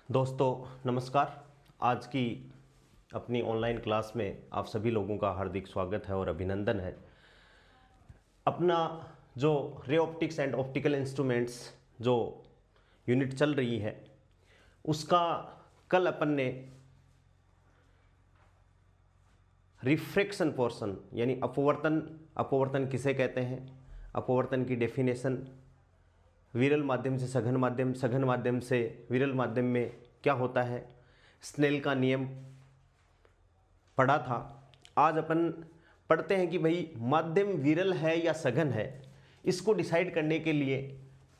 दोस्तों नमस्कार। आज की अपनी ऑनलाइन क्लास में आप सभी लोगों का हार्दिक स्वागत है और अभिनंदन है। अपना जो ray optics and optical instruments जो यूनिट चल रही है उसका कल अपन ने रिफ्रैक्शन पोर्शन यानी अपवर्तन किसे कहते हैं, अपवर्तन की डेफिनेशन, विरल माध्यम से सघन माध्यम से विरल माध्यम में क्या होता है, स्नेल का नियम पढ़ा था। आज अपन पढ़ते हैं कि भाई माध्यम विरल है या सघन है, इसको डिसाइड करने के लिए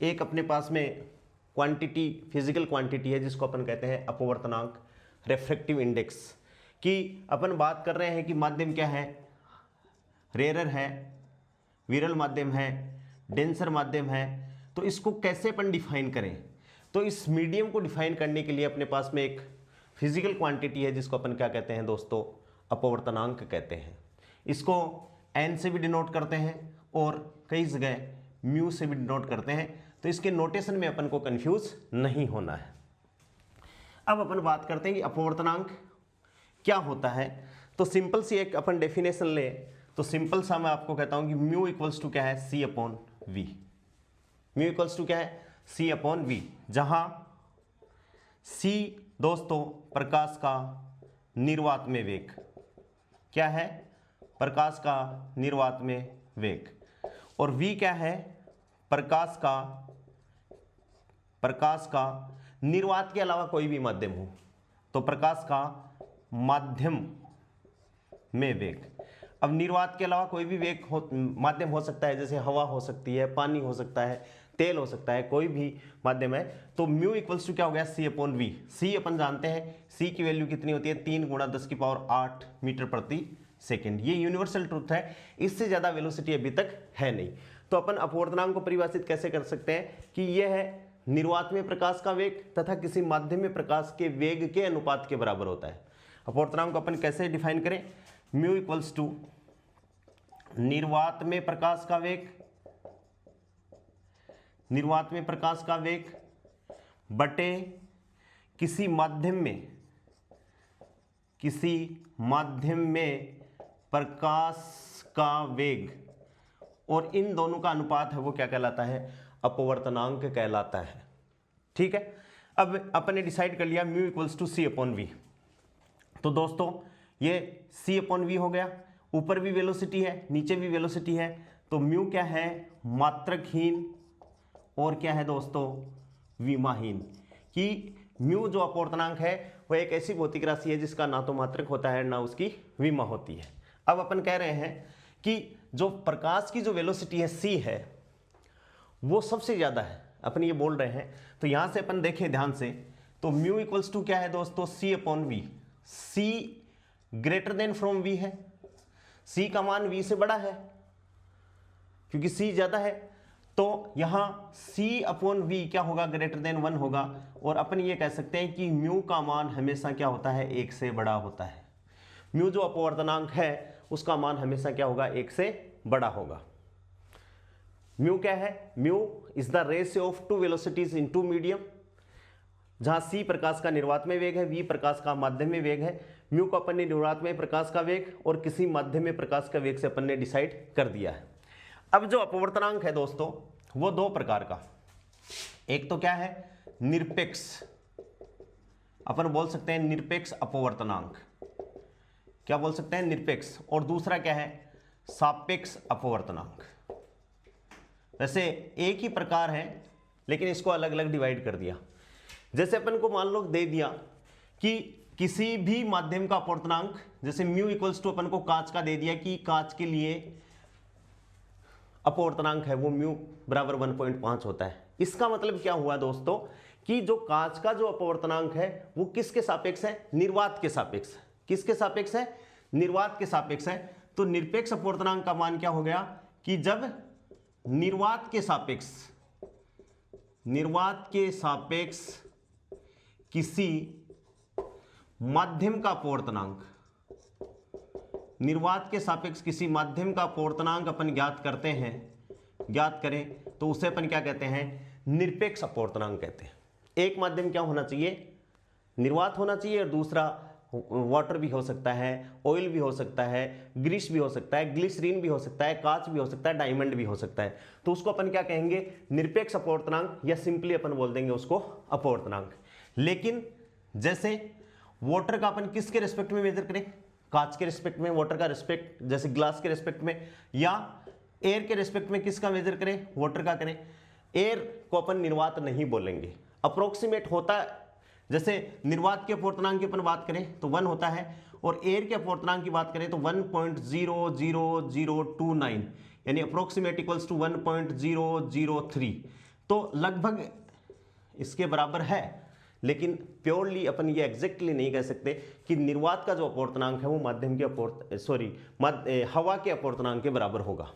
एक अपने पास में क्वांटिटी, फिजिकल क्वांटिटी है जिसको अपन कहते हैं अपवर्तनांक, रिफ्रैक्टिव इंडेक्स। कि अपन बात कर रहे हैं कि माध्यम क्या है, रेयर है, विरल माध्यम है, डेंसर माध्यम है। तो इसको कैसे अपन डिफाइन करें, तो इस मीडियम को डिफाइन करने के लिए अपने पास में एक फिजिकल क्वांटिटी है जिसको अपन क्या कहते हैं दोस्तों, अपवर्तनांक कहते हैं। इसको एन से भी डिनोट करते हैं और कई जगह म्यू से भी डिनोट करते हैं। तो इसके नोटेशन में अपन को कंफ्यूज नहीं होना है। अब अपन बात करते हैं कि अपवर्तनांक क्या होता है। तो सिंपल सी एक अपन डेफिनेशन ले, तो सिंपल सा मैं आपको कहता हूं कि म्यू इक्वल्स टू क्या है, c upon v. Mu equals to क्या है, सी अपॉन वी, जहां सी दोस्तों प्रकाश का निर्वात में वेग, क्या है, प्रकाश का निर्वात में वेग, और वी क्या है, प्रकाश का निर्वात के अलावा कोई भी माध्यम हो, तो प्रकाश का माध्यम में वेग। अब निर्वात के अलावा कोई भी वेग माध्यम हो सकता है, जैसे हवा हो सकती है, पानी हो सकता है, तेल हो सकता है, कोई भी माध्यम है। तो म्यू इक्वल्स टू क्या हो गया, सी अपॉन वी। सी अपन जानते हैं सी की वैल्यू कितनी होती है, 3 × 10⁸ मीटर प्रति सेकेंड। ये यूनिवर्सल ट्रूथ है, इससे ज्यादा वेलोसिटी अभी तक है नहीं। तो अपन अपवर्तनांक को परिभाषित कैसे कर सकते हैं कि यह है निर्वात में प्रकाश का वेग तथा किसी माध्यम में प्रकाश के वेग के अनुपात के बराबर होता है। अपवर्तनांक को अपन कैसे डिफाइन करें, म्यू इक्वल्स टू निर्वात में प्रकाश का वेग, निर्वात में प्रकाश का वेग बटे किसी माध्यम में प्रकाश का वेग, और इन दोनों का अनुपात है वो क्या कहलाता है, अपवर्तनांक कहलाता है। ठीक है, अब अपन ने डिसाइड कर लिया mu equals to c upon v. तो दोस्तों ये सी अपॉन वी हो गया, ऊपर भी वेलोसिटी है नीचे भी वेलोसिटी है। तो म्यू क्या है, मात्रकहीन, और क्या है दोस्तों, विमाहीन। कि म्यू जो अपवर्तनांक है वह एक ऐसी भौतिक राशि है जिसका ना तो मात्रक होता है ना उसकी विमा होती है। अब अपन कह रहे हैं कि जो प्रकाश की जो वेलोसिटी है सी है वो सबसे ज्यादा है, अपन ये बोल रहे हैं। तो यहां से अपन देखें ध्यान से, तो म्यू इक्वल्स टू क्या है दोस्तों, C upon V. C greater than from V है, सी का मान वी से बड़ा है क्योंकि सी ज्यादा है। तो यहां c अपॉन वी क्या होगा, ग्रेटर देन 1 होगा। और अपन ये कह सकते हैं कि म्यू का मान हमेशा क्या होता है, 1 से बड़ा होता है। म्यू जो अपवर्तनांक है उसका मान हमेशा क्या होगा, 1 से बड़ा होगा। म्यू क्या है, mu is the ratio of two velocities in two medium, जहां c प्रकाश का निर्वात में वेग है, v प्रकाश का माध्यम में वेग है। म्यू को अपन ने निर्वात में प्रकाश का वेग और किसी माध्यम में प्रकाश का वेग से अपन ने डिसाइड कर दिया है। अब जो अपवर्तनांक है दोस्तों वो दो प्रकार का, एक तो क्या है, निरपेक्ष, अपन बोल सकते हैं निरपेक्ष अपवर्तनांक, क्या बोल सकते हैं, निरपेक्ष। और दूसरा क्या है, सापेक्ष अपवर्तनांक। वैसे एक ही प्रकार है लेकिन इसको अलग अलग डिवाइड कर दिया। जैसे अपन को मान लो दे दिया कि किसी भी माध्यम का अपवर्तनांक, जैसे म्यू इक्वल्स टू अपन को कांच का दे दिया कि कांच के लिए अपवर्तनांक है वो म्यू बराबर 1.5 होता है। इसका मतलब क्या हुआ दोस्तों कि जो कांच का जो अपवर्तनांक है वो किसके सापेक्ष है, निर्वात के सापेक्ष। किसके सापेक्ष है, निर्वात के सापेक्ष है। तो निरपेक्ष अपवर्तनांक का मान क्या हो गया कि जब निर्वात के सापेक्ष किसी माध्यम का अपवर्तनांक, निर्वात के सापेक्ष किसी माध्यम का अपवर्तनांक अपन ज्ञात करें तो उसे अपन क्या कहते हैं, निरपेक्ष अपवर्तनांक कहते हैं। एक माध्यम क्या होना चाहिए, निर्वात होना चाहिए, और दूसरा वाटर भी हो सकता है, ऑयल भी हो सकता है, ग्रीस भी हो सकता है, ग्लिसरीन भी हो सकता है, कांच भी हो सकता है, डायमंड भी हो सकता है। तो उसको अपन क्या कहेंगे, निरपेक्ष अपवर्तनांक, या सिंपली अपन बोल देंगे उसको अपवर्तनांक। लेकिन जैसे वाटर का अपन किसके रिस्पेक्ट में मेजर करें, कांच के रिस्पेक्ट में, वाटर का रिस्पेक्ट जैसे ग्लास के रिस्पेक्ट में, या एयर के रिस्पेक्ट में किसका मेजर करें, वाटर का करें। एयर को अपन निर्वात नहीं बोलेंगे, अप्रोक्सीमेट होता है। जैसे निर्वात के अपवर्तनांक की अपन बात करें तो 1 होता है, और एयर के अपवर्तनांक की बात करें तो 1.00029, यानी अप्रोक्सीमेट इक्वल्स टू 1.003। तो लगभग इसके बराबर है, लेकिन प्योरली अपन ये एग्जैक्टली नहीं कह सकते कि निर्वात का जो अपवर्तनांक है वो माध्यम के हवा के अपवर्तनांक के बराबर होगा,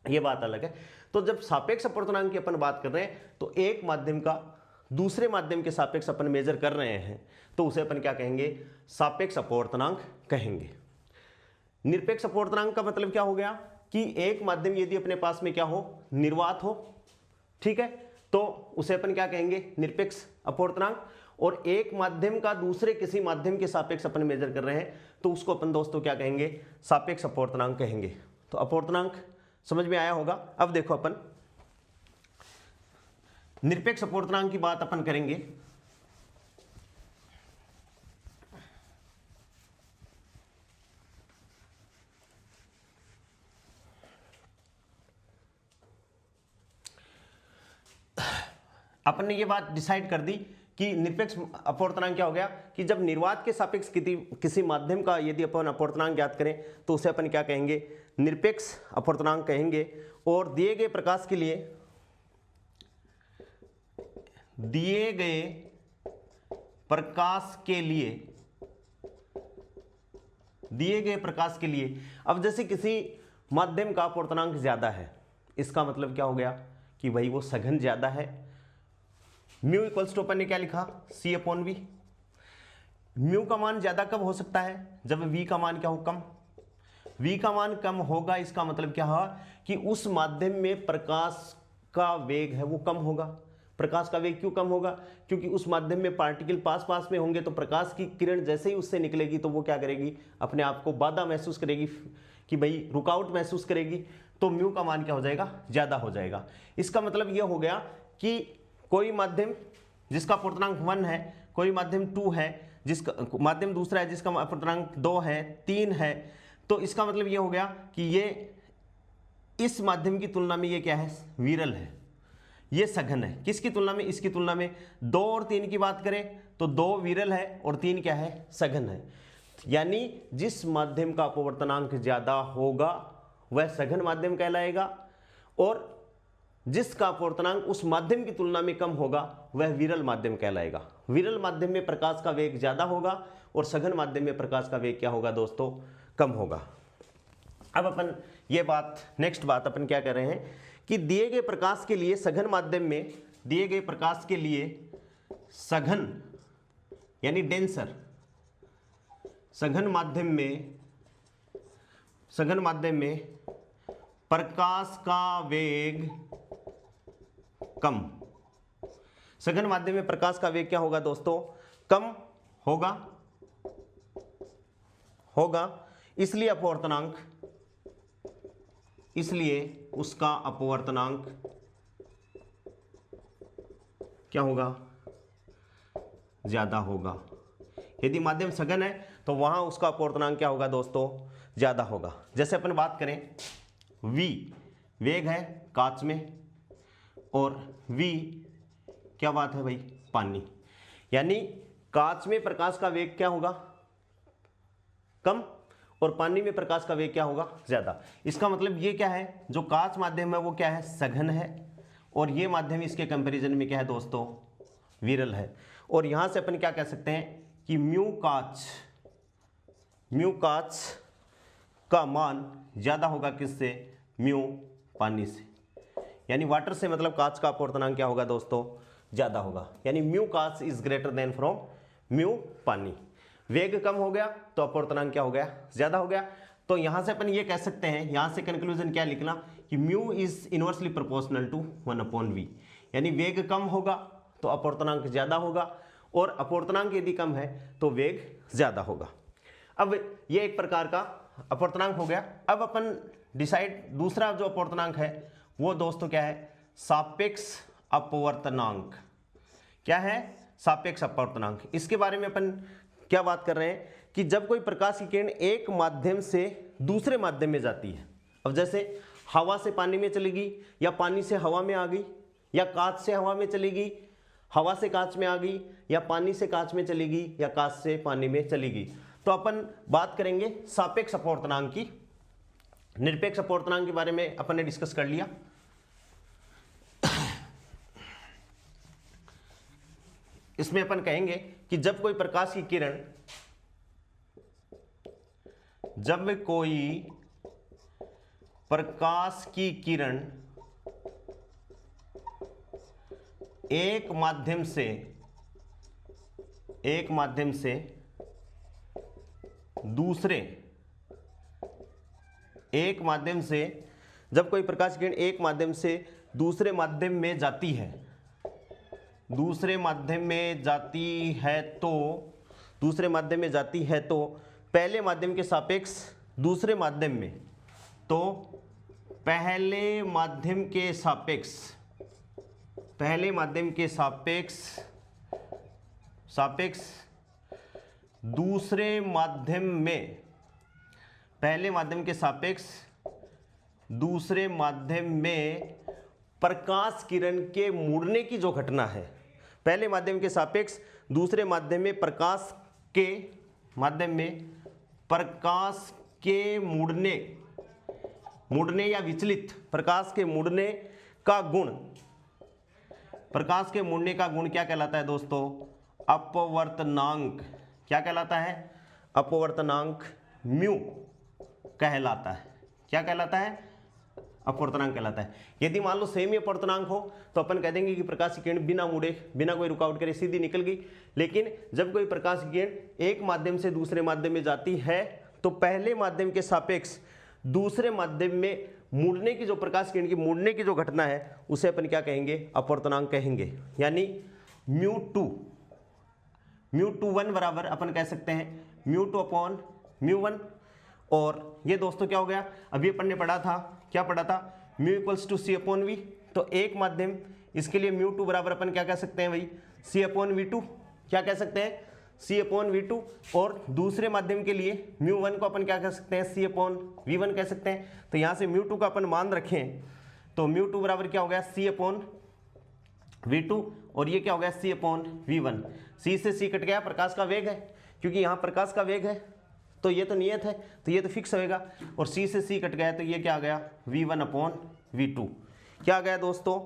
ये बात अलग है। तो जब सापेक्ष अपवर्तनांक की अपन बात कर रहे हैं तो एक माध्यम का दूसरे माध्यम के सापेक्ष अपन मेजर कर रहे हैं, तो उसे अपन क्या कहेंगे, सापेक्ष अपवर्तनांक कहेंगे। निरपेक्ष अपवर्तनांक का मतलब क्या हो गया कि एक माध्यम यदि अपने पास में क्या हो, निर्वात हो, ठीक है, तो उसे अपन क्या कहेंगे, निरपेक्ष अपवर्तनांक। और एक माध्यम का दूसरे किसी माध्यम के सापेक्ष अपन मेजर कर रहे हैं तो उसको अपन दोस्तों क्या कहेंगे, सापेक्ष अपवर्तनांक कहेंगे। तो अपवर्तनांक समझ में आया होगा। अब देखो अपन निरपेक्ष अपवर्तनांक की बात अपन करेंगे। अपन ने ये बात डिसाइड कर दी कि निरपेक्ष अपवर्तनांक क्या हो गया कि जब निर्वात के सापेक्ष किसी माध्यम का यदि अपन अपवर्तनांक ज्ञात करें तो उसे अपन क्या कहेंगे, निरपेक्ष अपवर्तनांक कहेंगे। और दिए गए प्रकाश के लिए, दिए गए प्रकाश के लिए, दिए गए प्रकाश के लिए, अब जैसे किसी माध्यम का अपवर्तनांक ज्यादा है, इसका मतलब क्या हो गया कि भाई वो सघन ज्यादा है। म्यू इक्वल्स टू अपन ने क्या लिखा, सी अपॉन वी। म्यू का मान ज्यादा कब हो सकता है, जब वी का मान क्या हो, कम। वी का मान कम होगा, इसका मतलब क्या है कि उस माध्यम में प्रकाश का वेग है वो कम होगा। प्रकाश का वेग क्यों कम होगा, क्योंकि उस माध्यम में पार्टिकल पास पास में होंगे, तो प्रकाश की किरण जैसे ही उससे निकलेगी तो वो क्या करेगी, अपने आप को बाधा महसूस करेगी कि भाई रुकावट महसूस करेगी, तो म्यू का मान क्या हो जाएगा, ज्यादा हो जाएगा। इसका मतलब यह हो गया कि कोई माध्यम जिसका अपवर्तनांक 1 है, कोई माध्यम 2 है, जिसका माध्यम दूसरा है जिसका अपवर्तनांक 2 है, 3 है, तो इसका मतलब यह हो गया कि ये इस माध्यम की तुलना में ये क्या है, विरल है, ये सघन है। किसकी तुलना में, इसकी तुलना में। 2 और 3 की बात करें तो 2 विरल है और 3 क्या है, सघन है। यानी जिस माध्यम का अपवर्तनांक ज्यादा होगा वह सघन माध्यम कहलाएगा, और जिसका अपवर्तनांक उस माध्यम की तुलना में कम होगा वह विरल माध्यम कहलाएगा। विरल माध्यम में प्रकाश का वेग ज्यादा होगा और सघन माध्यम में प्रकाश का वेग क्या होगा दोस्तों, कम होगा। अब अपन ये बात, नेक्स्ट बात अपन क्या कर रहे हैं कि दिए गए प्रकाश के लिए सघन माध्यम में, दिए गए प्रकाश के लिए सघन यानी डेंसर, सघन माध्यम में प्रकाश का वेग कम, सघन माध्यम में प्रकाश का वेग क्या होगा दोस्तों, कम होगा। इसलिए अपवर्तनांक, इसलिए उसका अपवर्तनांक क्या होगा, ज्यादा होगा। यदि माध्यम सघन है तो वहां उसका अपवर्तनांक क्या होगा दोस्तों, ज्यादा होगा। जैसे अपन बात करें v, वेग है कांच में, और v क्या बात है भाई, पानी। यानी कांच में प्रकाश का वेग क्या होगा, कम, और पानी में प्रकाश का वेग क्या होगा, ज्यादा। इसका मतलब ये क्या है, जो कांच माध्यम है वो क्या है, सघन है, और ये माध्यम इसके कंपैरिजन में क्या है दोस्तों, विरल है। और यहां से अपन क्या कह सकते हैं कि म्यू कांच का मान ज्यादा होगा किससे, म्यू पानी से। यानी वाटर से मतलब कांच का अपवर्तनांक क्या होगा दोस्तों, ज्यादा होगा। यानी म्यू कांच is greater than from mu पानी। वेग कम हो गया तो अपवर्तनांक क्या हो गया, ज्यादा हो गया। तो यहां से अपन ये कह सकते हैं, यहां से कंक्लूजन क्या निकला कि mu is inversely proportional to 1/v। यानी वेग कम होगा तो अपवर्तनांक ज्यादा होगा, और अपवर्तनांक यदि कम है तो वेग ज़्यादा होगा। अब ये एक प्रकार का अपवर्तनांक हो गया। अब अपन डिसाइड दूसरा जो अपवर्तनांक है वो दोस्तों क्या है, सापेक्ष अपवर्तनांक। क्या है, सापेक्ष अपवर्तनांक। इसके बारे में अपन क्या बात कर रहे हैं कि जब कोई प्रकाश की किरण एक माध्यम से दूसरे माध्यम में जाती है, अब जैसे हवा से पानी में चलेगी या पानी से हवा में आ गई या कांच से हवा में चलेगी, हवा से कांच में आ गई या पानी से कांच में चलेगी या कांच से पानी में चलेगी, तो अपन बात करेंगे सापेक्ष अपवर्तनांक की। निरपेक्ष अपवर्तनांक के बारे में अपन ने डिस्कस कर लिया। इसमें अपन कहेंगे कि जब कोई प्रकाश की किरण एक माध्यम से दूसरे जब कोई प्रकाश की किरण एक माध्यम से दूसरे माध्यम में जाती है, तो पहले माध्यम के सापेक्ष दूसरे माध्यम में, दूसरे माध्यम में प्रकाश किरण के मुड़ने की जो घटना है, पहले माध्यम के सापेक्ष दूसरे माध्यम में प्रकाश के मुड़ने या विचलित प्रकाश के मुड़ने का गुण क्या कहलाता है दोस्तों, अपवर्तनांक। क्या कहलाता है, अपवर्तनांक म्यू कहलाता है। क्या कहलाता है, अपवर्तनांक कहलाता है। यदि मान लो सेम ही अपवर्तनांक हो तो अपन कह देंगे कि प्रकाश की किरण बिना मुड़े, बिना कोई रुकावट करे सीधी निकल गई। लेकिन जब कोई प्रकाश की किरण एक माध्यम से दूसरे माध्यम में जाती है तो पहले माध्यम के सापेक्ष दूसरे माध्यम में मुड़ने की जो प्रकाश किरण की मुड़ने की जो घटना है उसे अपन क्या कहेंगे, अपवर्तनांक कहेंगे। यानी μ2 बराबर अपन कह सकते हैं μ2 अपॉन μ1। और ये दोस्तों क्या हो गया, अभी अपन ने पढ़ा था, क्या पढ़ा था, μ = c/v। तो एक माध्यम, इसके लिए μ2 बराबर अपन क्या कह सकते हैं भाई, c/v2। क्या कह सकते हैं, c/v2। और दूसरे माध्यम के लिए μ1 को अपन क्या कह सकते हैं, c/v1 कह सकते हैं। तो यहाँ से μ2 का अपन मान रखें तो μ2 बराबर क्या हो गया, c/v2। और ये क्या हो गया, c/v1। c से c कट गया, प्रकाश का वेग है, क्योंकि यहाँ प्रकाश का वेग है तो ये तो नियत है, तो ये तो फिक्स होएगा। और c से c कट गया तो ये क्या आ गया, v1/v2। क्या आ गया दोस्तों,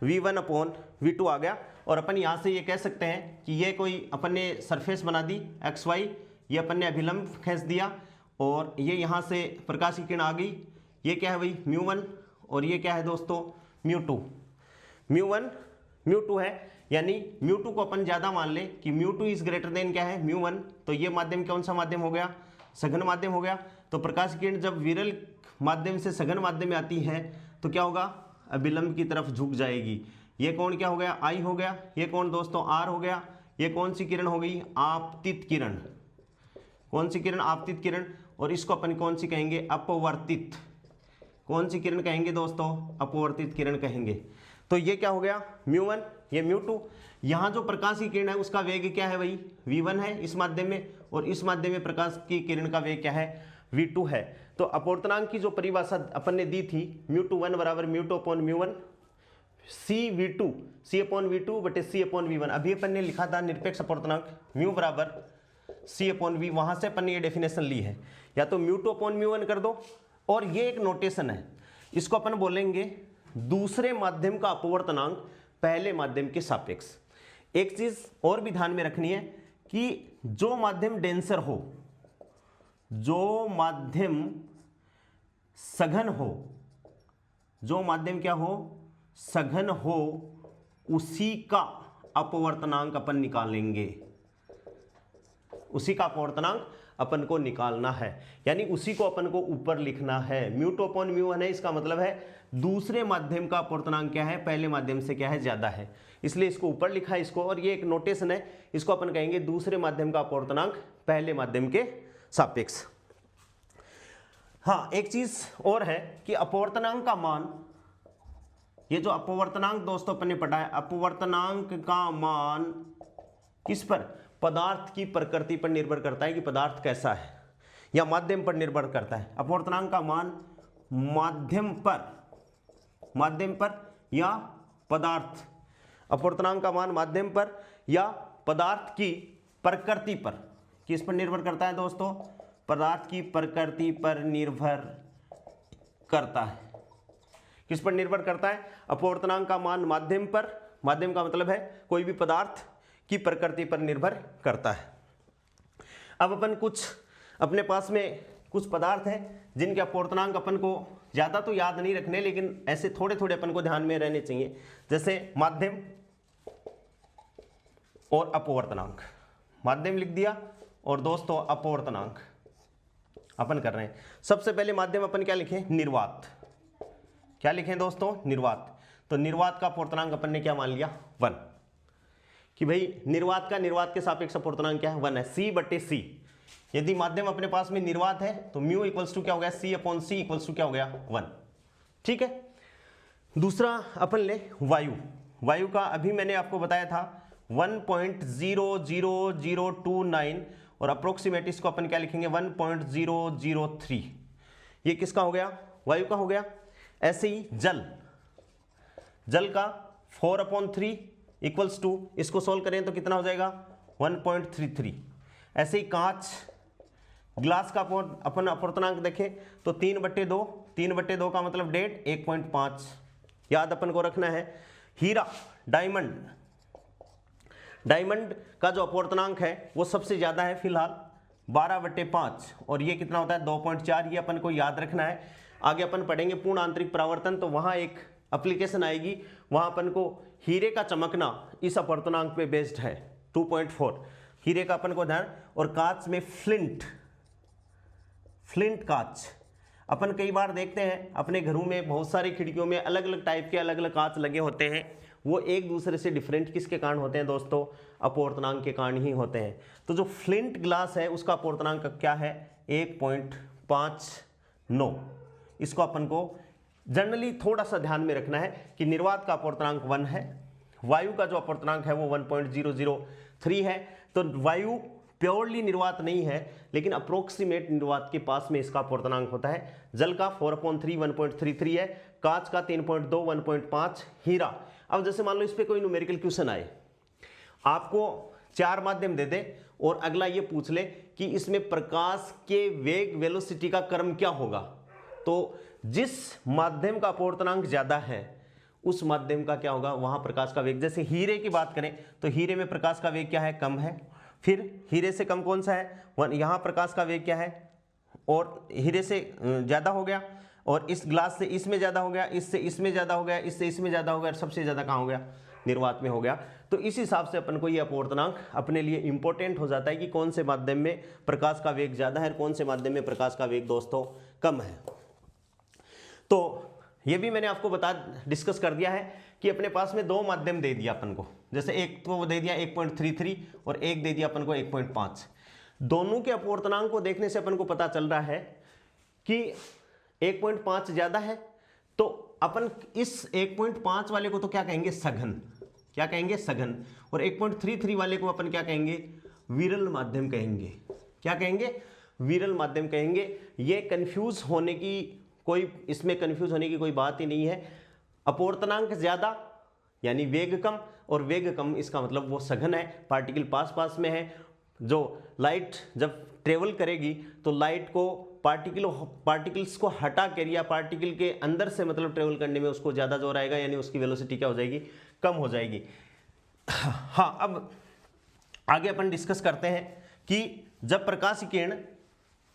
v1/v2 आ गया। और अपन यहाँ से ये कह सकते हैं कि ये कोई अपन ने सरफेस बना दी xy, ये अपन ने अभिलंब खींच दिया और ये यहाँ से प्रकाश की किरण आ गई। ये क्या है भाई, μ1 और ये क्या है दोस्तों, μ2। μ1 μ2 है, यानी μ2 को अपन ज़्यादा मान लें कि μ2 इज ग्रेटर देन क्या है, μ1। तो ये माध्यम कौन सा माध्यम हो गया, सघन माध्यम हो गया। तो प्रकाश की किरण जब विरल माध्यम से सघन माध्यम में आती है तो क्या होगा, अभिलंब की तरफ झुक जाएगी। ये कौन क्या हो गया, I हो गया। ये कौन दोस्तों, R हो गया। ये कौन सी किरण हो गई, आपतित किरण। कौन सी किरण, आपतित किरण। और इसको अपन कौन सी कहेंगे, अपवर्तित। कौन सी किरण कहेंगे दोस्तों, अपवर्तित किरण कहेंगे। तो ये क्या हो गया, μ1, ये μ2। यहाँ जो प्रकाश की किरण है उसका वेग क्या है भाई, v1 है इस माध्यम में, और इस माध्यम में प्रकाश की किरण का वेग क्या है, v2 है। तो अपवर्तनांक की जो परिभाषा अपन ने दी थी, μ21 बराबर μ2/μ1 c/v2 बटे c/v1। अभी अपन ने लिखा था निरपेक्ष अपवर्तनांक μ बराबर c/v, वहां से अपन ने ये डेफिनेशन ली है। या तो μ2/μ1 कर दो, और ये एक नोटेशन है, इसको अपन बोलेंगे दूसरे माध्यम का अपवर्तनांक पहले माध्यम के सापेक्ष। एक चीज और भी ध्यान में रखनी है कि जो माध्यम डेंसर हो, जो माध्यम सघन हो, जो माध्यम क्या हो, सघन हो, उसी का अपवर्तनांक अपन निकालेंगे। उसी का अपवर्तनांक अपन को निकालना है, यानी उसी को अपन को ऊपर लिखना है। μ2/μ1 है, इसका मतलब है दूसरे माध्यम का अपवर्तनांक क्या है, पहले माध्यम से क्या है, ज्यादा है। इसलिए इसको ऊपर लिखा है इसको, और ये एक नोटेशन है, इसको अपन कहेंगे दूसरे माध्यम का अपवर्तनांक पहले माध्यम के सापेक्ष। हाँ, एक चीज और है कि अपवर्तनांक का मान, ये जो अपवर्तनांक दोस्तों अपन ने पढ़ा है, अपवर्तनांक का मान किस पर, पदार्थ की प्रकृति पर निर्भर करता है कि पदार्थ कैसा है, या माध्यम पर निर्भर करता है। अपवर्तनांक का मान माध्यम पर या पदार्थ, अपवर्तनांक का मान माध्यम पर या पदार्थ की प्रकृति पर, किस पर निर्भर करता है दोस्तों, पदार्थ की प्रकृति पर निर्भर करता है। किस पर निर्भर करता है, अपवर्तनांक का मान माध्यम पर, माध्यम का मतलब है कोई भी पदार्थ की प्रकृति पर निर्भर करता है। अब अपन कुछ अपने पास में कुछ पदार्थ हैं जिनके अपवर्तनांक अपन को ज़्यादा तो याद नहीं रखने, लेकिन ऐसे थोड़े थोड़े अपन को ध्यान में रहने चाहिए, जैसे माध्यम और अपवर्तनांक। माध्यम लिख दिया और दोस्तों अपवर्तनांक अपन कर रहे हैं। सबसे पहले माध्यम अपन क्या लिखें, निर्वात। क्या लिखें दोस्तों, निर्वात। तो निर्वात का अपवर्तनांक अपन ने क्या मान लिया, 1, कि भाई निर्वात के सापेक्ष अपवर्तनांक क्या है, 1 है, C/C। यदि माध्यम अपने पास में निर्वात है तो म्यू इक्वल्स टू क्या हो गया, C/C इक्वल्स टू क्या हो गया, 1। ठीक है। दूसरा अपन ले वायु। वायु का अभी मैंने आपको बताया था 1.00029 और अप्रोक्सीमेट इसको अपन क्या लिखेंगे 1.003। ये किसका हो गया, वायु का हो गया। ऐसे ही जल का 4/3 इक्वल्स टू, इसको सोल्व करें तो कितना हो जाएगा 1.33। ऐसे ही कांच, ग्लास का अपन अपवर्तनांक देखें तो 3/2 का मतलब 1.5 याद अपन को रखना है। हीरा, डायमंड का जो अपवर्तनांक है वो सबसे ज्यादा है फिलहाल 12/5, और ये कितना होता है 2.4, ये अपन को याद रखना है। आगे अपन पढ़ेंगे पूर्ण आंतरिक परावर्तन, तो वहां एक एप्लीकेशन आएगी, वहां अपन को हीरे का चमकना इस अपवर्तनांक पे बेस्ड है 2.4, हीरे का अपन को ध्यान। और कांच में फ्लिंट कांच, अपन कई बार देखते हैं अपने घरों में बहुत सारी खिड़कियों में अलग अलग टाइप के अलग अलग कांच लगे होते हैं, वो एक दूसरे से डिफरेंट किसके कारण होते हैं दोस्तों, अपवर्तनांक के कारण ही होते हैं। तो जो फ्लिंट ग्लास है उसका अपवर्तनांक क्या है 1.59। इसको अपन को जनरली थोड़ा सा ध्यान में रखना है कि निर्वात का अपवर्तनांक 1 है, वायु का जो अपवर्तनांक है वो 1.003 है। तो वायु प्योरली निर्वात नहीं है, लेकिन अप्रोक्सीमेट निर्वात के पास में इसका अपवर्तनांक होता है। जल का 4/3 1.33 है, कांच का 3.2 1.5, हीरा। अब जैसे मान लो इस पे कोई न्यूमेरिकल क्वेश्चन आए, आपको 4 माध्यम दे दे और अगला ये पूछ ले कि इसमें प्रकाश के वेग वेलोसिटी का क्रम क्या होगा, तो जिस माध्यम का अपवर्तनांक ज्यादा है उस माध्यम का क्या होगा, वहां प्रकाश का वेग। जैसे हीरे की बात करें तो हीरे में प्रकाश का वेग क्या है, कम है। फिर हीरे से कम कौन सा है, यहां प्रकाश का वेग क्या है, और हीरे से ज्यादा हो गया, और इस ग्लास से इसमें ज्यादा हो गया, इससे इसमें ज्यादा हो गया, इससे इसमें ज्यादा हो गया, सबसे ज्यादा कहां हो गया, निर्वात में हो गया। तो इस हिसाब से अपन को ये अपवर्तनांक अपने लिए इंपॉर्टेंट हो जाता है कि कौन से माध्यम में प्रकाश का वेग ज्यादा है और कौन से माध्यम में प्रकाश का वेग दोस्तों कम है। तो ये भी मैंने आपको डिस्कस कर दिया है कि अपने पास में 2 माध्यम दे दिया अपन को, जैसे एक तो दे दिया 1.33 और एक दे दिया अपन को 1.5। दोनों के अपवर्तनांक को देखने से अपन को पता चल रहा है कि 1.5 ज्यादा है, तो अपन इस 1.5 वाले को तो क्या कहेंगे, सघन। क्या कहेंगे, सघन। और 1.33 वाले को अपन क्या कहेंगे, विरल माध्यम कहेंगे। क्या कहेंगे, विरल माध्यम कहेंगे। ये कंफ्यूज होने की इसमें कंफ्यूज होने की कोई बात ही नहीं है। अपवर्तनांक ज्यादा यानी वेग कम, और वेग कम इसका मतलब वो सघन है, पार्टिकल पास में है। जो लाइट जब ट्रेवल करेगी तो लाइट को पार्टिकल्स को हटा कर या पार्टिकल के अंदर से मतलब ट्रेवल करने में उसको ज्यादा जोर आएगा, यानी उसकी वेलोसिटी क्या हो जाएगी, कम हो जाएगी। हाँ, अब आगे अपन डिस्कस करते हैं कि जब प्रकाश की किरण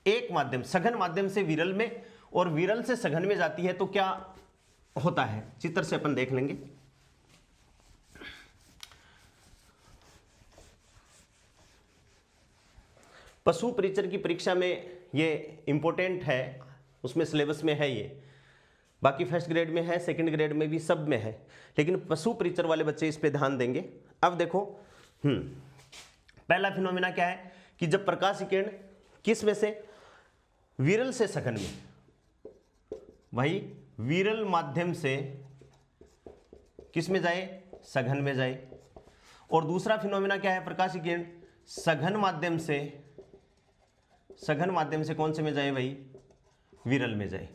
एक माध्यम सघन माध्यम से विरल में और विरल से सघन में जाती है तो क्या होता है, चित्र से अपन देख लेंगे। पशु परिचर की परीक्षा में ये इंपॉर्टेंट है, उसमें सिलेबस में है ये। बाकी फर्स्ट ग्रेड में है, सेकंड ग्रेड में भी, सब में है, लेकिन पशु परिचर वाले बच्चे इस पे ध्यान देंगे। अब देखो पहला फिनोमेना क्या है कि जब प्रकाश किरण किस में से, विरल से सघन में, भाई विरल माध्यम से किस में जाए, सघन में जाए। और दूसरा फिनोमेना क्या है, प्रकाश किरण सघन माध्यम से कौन से में जाए भाई, विरल में जाए।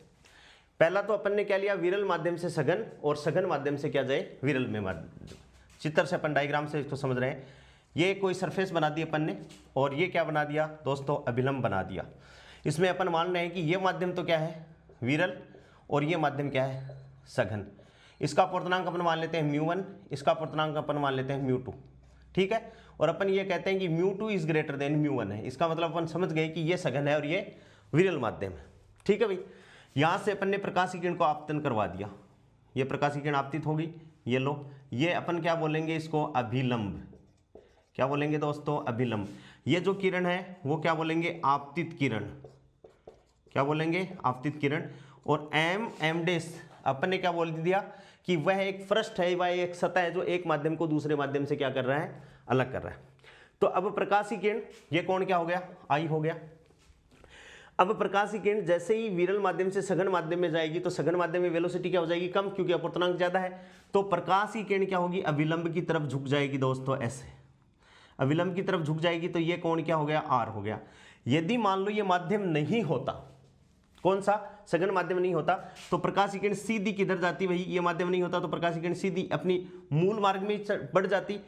पहला तो अपन ने क्या लिया, विरल माध्यम से सघन, और सघन माध्यम से क्या जाए, विरल में माध्यम। चित्र से अपन डायग्राम से इसको समझ रहे हैं। ये कोई सरफेस बना दी अपन ने, और ये क्या बना दिया दोस्तों, अभिलंब बना दिया। इसमें अपन मान रहे हैं कि ये माध्यम तो क्या है, विरल, और ये माध्यम क्या है, सघन। इसका पूर्णांक अपन मान लेते हैं μ1, इसका पूर्णांक अपन मान लेते हैं μ2, ठीक है। और अपन ये कहते हैं कि μ2 इज ग्रेटर देन μ1 है। इसका मतलब अपन समझ गए कि ये सघन है और ये विरल माध्यम है, ठीक है भाई। यहाँ से अपन ने प्रकाश किरण को आपतन करवा दिया, ये प्रकाश किरण आपतित होगी, ये लो, ये अपन क्या बोलेंगे इसको, अभिलंब। क्या बोलेंगे दोस्तों, अभिलंब। ये जो किरण है वो क्या बोलेंगे, आपतित किरण। क्या बोलेंगे, आपतित किरण। और एम डेस अपन ने क्या बोल दिया कि वह एक पृष्ठ है, वह एक सतह है जो एक माध्यम को दूसरे माध्यम से क्या कर रहा है, अलग कर रहा है। तो अब प्रकाश किरण, ये कौन क्या हो गया, आई हो गया। अब प्रकाश किरण जैसे ही विरल माध्यम से सघन माध्यम में जाएगी तो सघन माध्यम में वेलोसिटी क्या हो जाएगी, कम, क्योंकि अपूर्णांक ज्यादा है। तो प्रकाश की किरण क्या होगी, अभिलंब की तरफ झुक जाएगी दोस्तों, ऐसे अभिलंब की तरफ झुक जाएगी। तो ये कोण क्या हो गया, आर हो गया। यदि मान लो ये माध्यम नहीं होता, कौन सा, सघन माध्यम नहीं होता, तो प्रकाश की किरण सीधी किधर जाती, वही ये माध्यम नहीं होता तो प्रकाश की किरण सीधी अपनी मूल मार्ग में बढ़ जाती।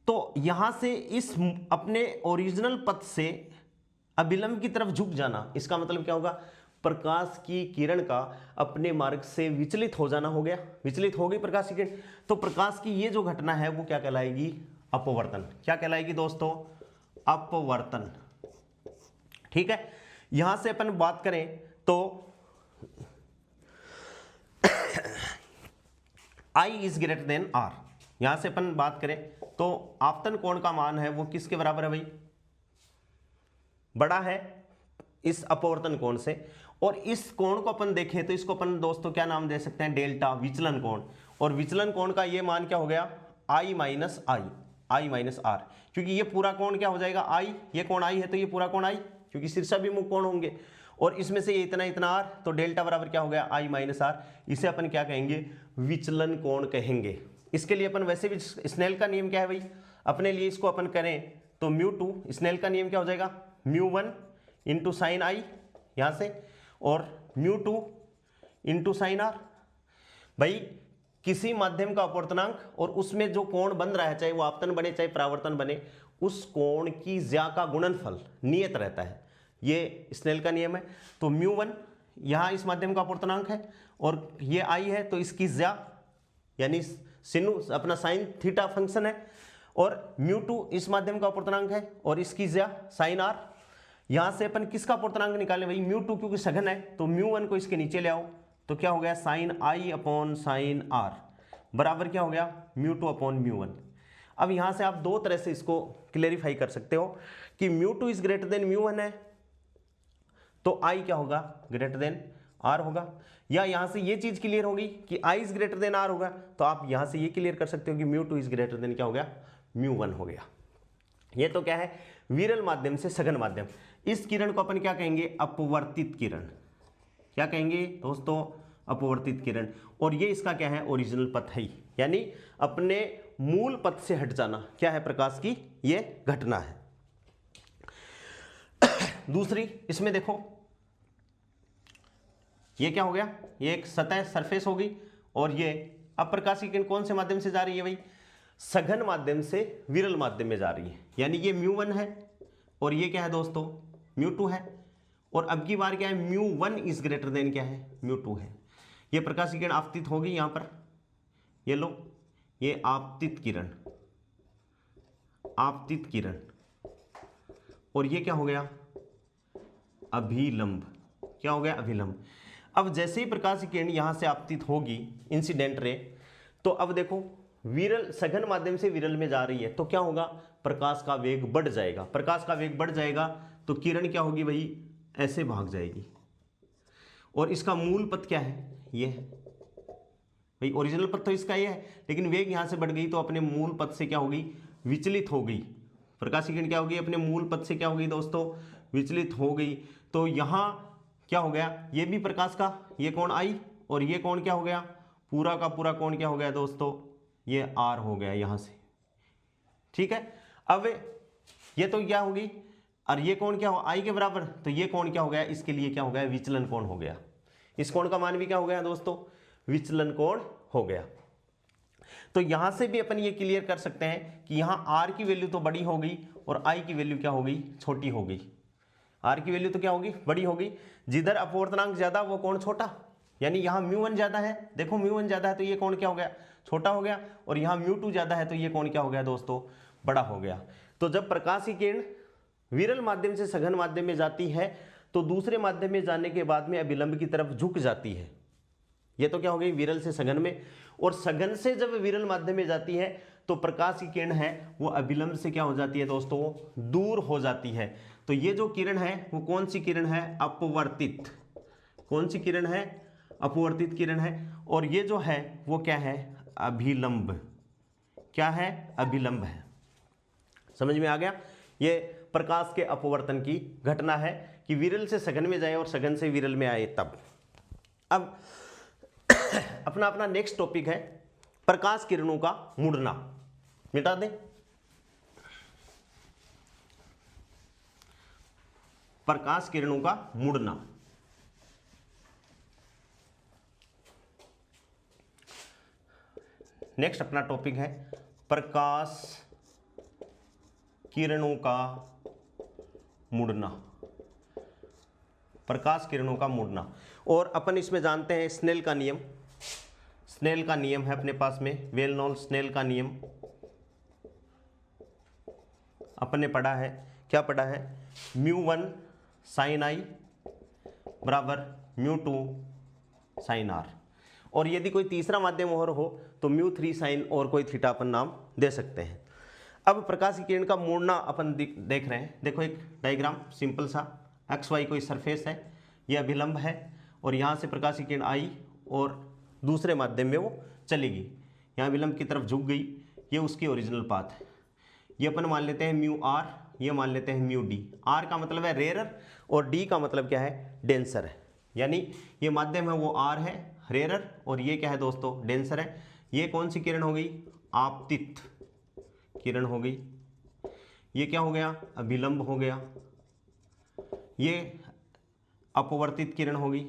तो यहां से इस अपने ओरिजिनल पथ से अभिलंब की तरफ झुक जाना, इसका मतलब क्या होगा, प्रकाश की किरण का अपने मार्ग से विचलित हो जाना हो गया, विचलित हो गई प्रकाश की किरण। तो प्रकाश की ये जो घटना है वो क्या कहलाएगी, अपवर्तन। क्या कहलाएगी दोस्तों, अपवर्तन, ठीक है। यहां से अपन बात करें तो I is greater then R, यहां से अपन बात करें तो आपतन कोण का मान है वो किसके बराबर है भाई, बड़ा है इस अपवर्तन कोण से। और इस कोण को अपन देखें तो इसको अपन दोस्तों क्या नाम दे सकते हैं, डेल्टा, विचलन कोण। और विचलन कोण का ये मान क्या हो गया, I माइनस R, क्योंकि ये पूरा कोण क्या हो जाएगा, I, ये कोण I है तो ये पूरा कोण I, क्योंकि शीर्षाभिमुख कोण होंगे। और इसमें से ये इतना इतना R, तो डेल्टा बराबर क्या हो गया, I माइनस R। इसे अपन क्या कहेंगे, विचलन कोण कहेंगे। इसके लिए अपन वैसे भी स्नेल का नियम क्या है भाई, अपने लिए इसको अपन करें तो μ2, स्नेल का नियम क्या हो जाएगा, μ1 इंटू साइन I यहाँ से, और μ2 इंटू साइन R। भाई किसी माध्यम का अपवर्तनांक और उसमें जो कोण बन रहा है, चाहे वो आपतन बने चाहे परावर्तन बने, उस कोण की ज्या का गुणनफल नियत रहता है, ये स्नेल का नियम है। तो μ1 यहाँ इस माध्यम का अपवर्तनांक है और ये I है, तो इसकी ज्या यानी सिनु अपना साइन थीटा फंक्शन है, और μ2 इस माध्यम का अपवर्तनांक है और इसकी ज्या साइन R। यहां से अपन किसका अपवर्तनांक निकालें भाई, μ2, क्योंकि सघन है तो μ1 को इसके नीचे ले आओ, तो क्या हो गया, sine I upon sine R बराबर क्या हो गया, μ2 अपॉन μ1। अब यहां से आप दो तरह से इसको क्लेरिफाई कर सकते हो कि μ2 इज ग्रेटर देन μ1 है तो I क्या होगा, ग्रेटर देन R होगा। या यहां से ये चीज क्लियर होगी कि I is greater then R होगा, तो आप यहां से ये क्लियर कर सकते हो कि μ2 इज ग्रेटर देन क्या हो गया, μ1 हो गया। ये तो क्या है, विरल माध्यम से सघन माध्यम। इस किरण को अपन क्या कहेंगे, अपवर्तित किरण। क्या कहेंगे दोस्तों, अपवर्तित किरण। और ये इसका क्या है, ओरिजिनल पथ है, यानी अपने मूल पथ से हट जाना क्या है, प्रकाश की ये घटना है। दूसरी इसमें देखो, ये क्या हो गया, ये एक सतह सरफेस होगी, और ये अब प्रकाश की किरण कौन से माध्यम से जा रही है भाई, सघन माध्यम से विरल माध्यम में जा रही है, यानी ये μ1 है और ये क्या है दोस्तों, μ2 है। और अब की बार क्या है, μ1 इज ग्रेटर देन क्या है, μ2 है। ये प्रकाश की किरण आपतित होगी यहां पर, ये लो, ये आपतित किरण, आपतित किरण, और ये क्या हो गया, अभिलंब। क्या हो गया, अभिलंब। अब जैसे ही प्रकाश की किरण यहां से आपतित होगी, इंसिडेंट रे, तो अब देखो विरल, सघन माध्यम से विरल में जा रही है, तो क्या होगा, प्रकाश का वेग बढ़ जाएगा। प्रकाश का वेग बढ़ जाएगा तो किरण क्या होगी भाई, ऐसे भाग जाएगी। और इसका मूल पथ क्या है, ये है भाई, ओरिजिनल पथ तो इसका ये है, लेकिन वेग यहां से बढ़ गई तो अपने मूल पथ से क्या होगी, विचलित हो गई। प्रकाशीय किरण क्या होगी, अपने मूल पथ से क्या होगी दोस्तों, विचलित हो गई। तो यहां क्या हो गया, ये भी प्रकाश का ये कोण आई, और ये कोण क्या हो गया, पूरा का पूरा कोण क्या हो गया दोस्तों, ये आर हो गया यहां से। ठीक है, अब ये तो क्या होगी, और ये कोण क्या हो, आई के बराबर, तो ये कोण क्या हो गया, इसके लिए क्या हो गया, विचलन कोण हो गया। इस कोण का मान भी क्या हो गया दोस्तों, विचलन कोण हो गया। तो यहां से भी अपन ये क्लियर कर सकते हैं कि यहां आर की वैल्यू तो बड़ी हो गई और आई की वैल्यू क्या हो गई, छोटी हो गई। आर की वैल्यू तो क्या होगी, बड़ी हो गई, जिधर अपवर्तनांक ज्यादा वो कोण छोटा, यानी यहां μ1 ज्यादा है, देखो μ1 ज्यादा है तो ये कोण क्या हो गया, छोटा हो गया, और यहां μ2 ज्यादा है तो ये कोण क्या हो गया दोस्तों, बड़ा हो गया। तो जब प्रकाश की किरण विरल माध्यम से सघन माध्यम में जाती है तो दूसरे माध्यम में जाने के बाद में अभिलंब की तरफ झुक जाती है। ये तो क्या हो गई, विरल से सघन में, और सघन से जब विरल माध्यम में जाती है तो प्रकाश की किरण है वो अभिलंब से क्या हो जाती है दोस्तों, दूर हो जाती है। तो ये जो किरण है वो कौन सी किरण है, अपवर्तित। कौन सी किरण है, अपवर्तित किरण है। और ये जो है वो क्या है, अभिलंब। क्या है, अभिलंब है। समझ में आ गया, ये प्रकाश के अपवर्तन की घटना है कि विरल से सघन में जाए और सघन से विरल में आए तब। अब अपना अपना नेक्स्ट टॉपिक है प्रकाश किरणों का मुड़ना। मिटा दें, प्रकाश किरणों का मुड़ना। नेक्स्ट अपना टॉपिक है प्रकाश किरणों का मुड़ना। प्रकाश किरणों का मुड़ना, और अपन इसमें जानते हैं स्नेल का नियम। स्नेल का नियम है अपने पास में, वेल नोन स्नेल का नियम अपन ने पढ़ा है। क्या पढ़ा है, μ1 sin I बराबर μ2 sin R, और यदि कोई तीसरा माध्यम और हो तो μ3 sin और कोई थीटा अपन नाम दे सकते हैं। अब प्रकाश की किरण का मुड़ना अपन देख रहे हैं। देखो एक डायग्राम सिंपल सा, एक्स वाई कोई सरफेस है, ये अभिलंब है, और यहाँ से प्रकाश की किरण आई और दूसरे माध्यम में वो चलेगी, यहाँ अभिलंब की तरफ झुक गई, ये उसकी ओरिजिनल पाथ है। ये अपन मान लेते हैं म्यू आर, ये मान लेते हैं म्यू डी। आर का मतलब है रेरर और डी का मतलब क्या है, डेंसर है। यानी ये माध्यम है वो आर है, रेरर, और ये क्या है दोस्तों, डेंसर है। ये कौन सी किरण हो गई, आपतित किरण हो गई। ये क्या हो गया, अभिलंब हो गया। ये अपवर्तित किरण होगी।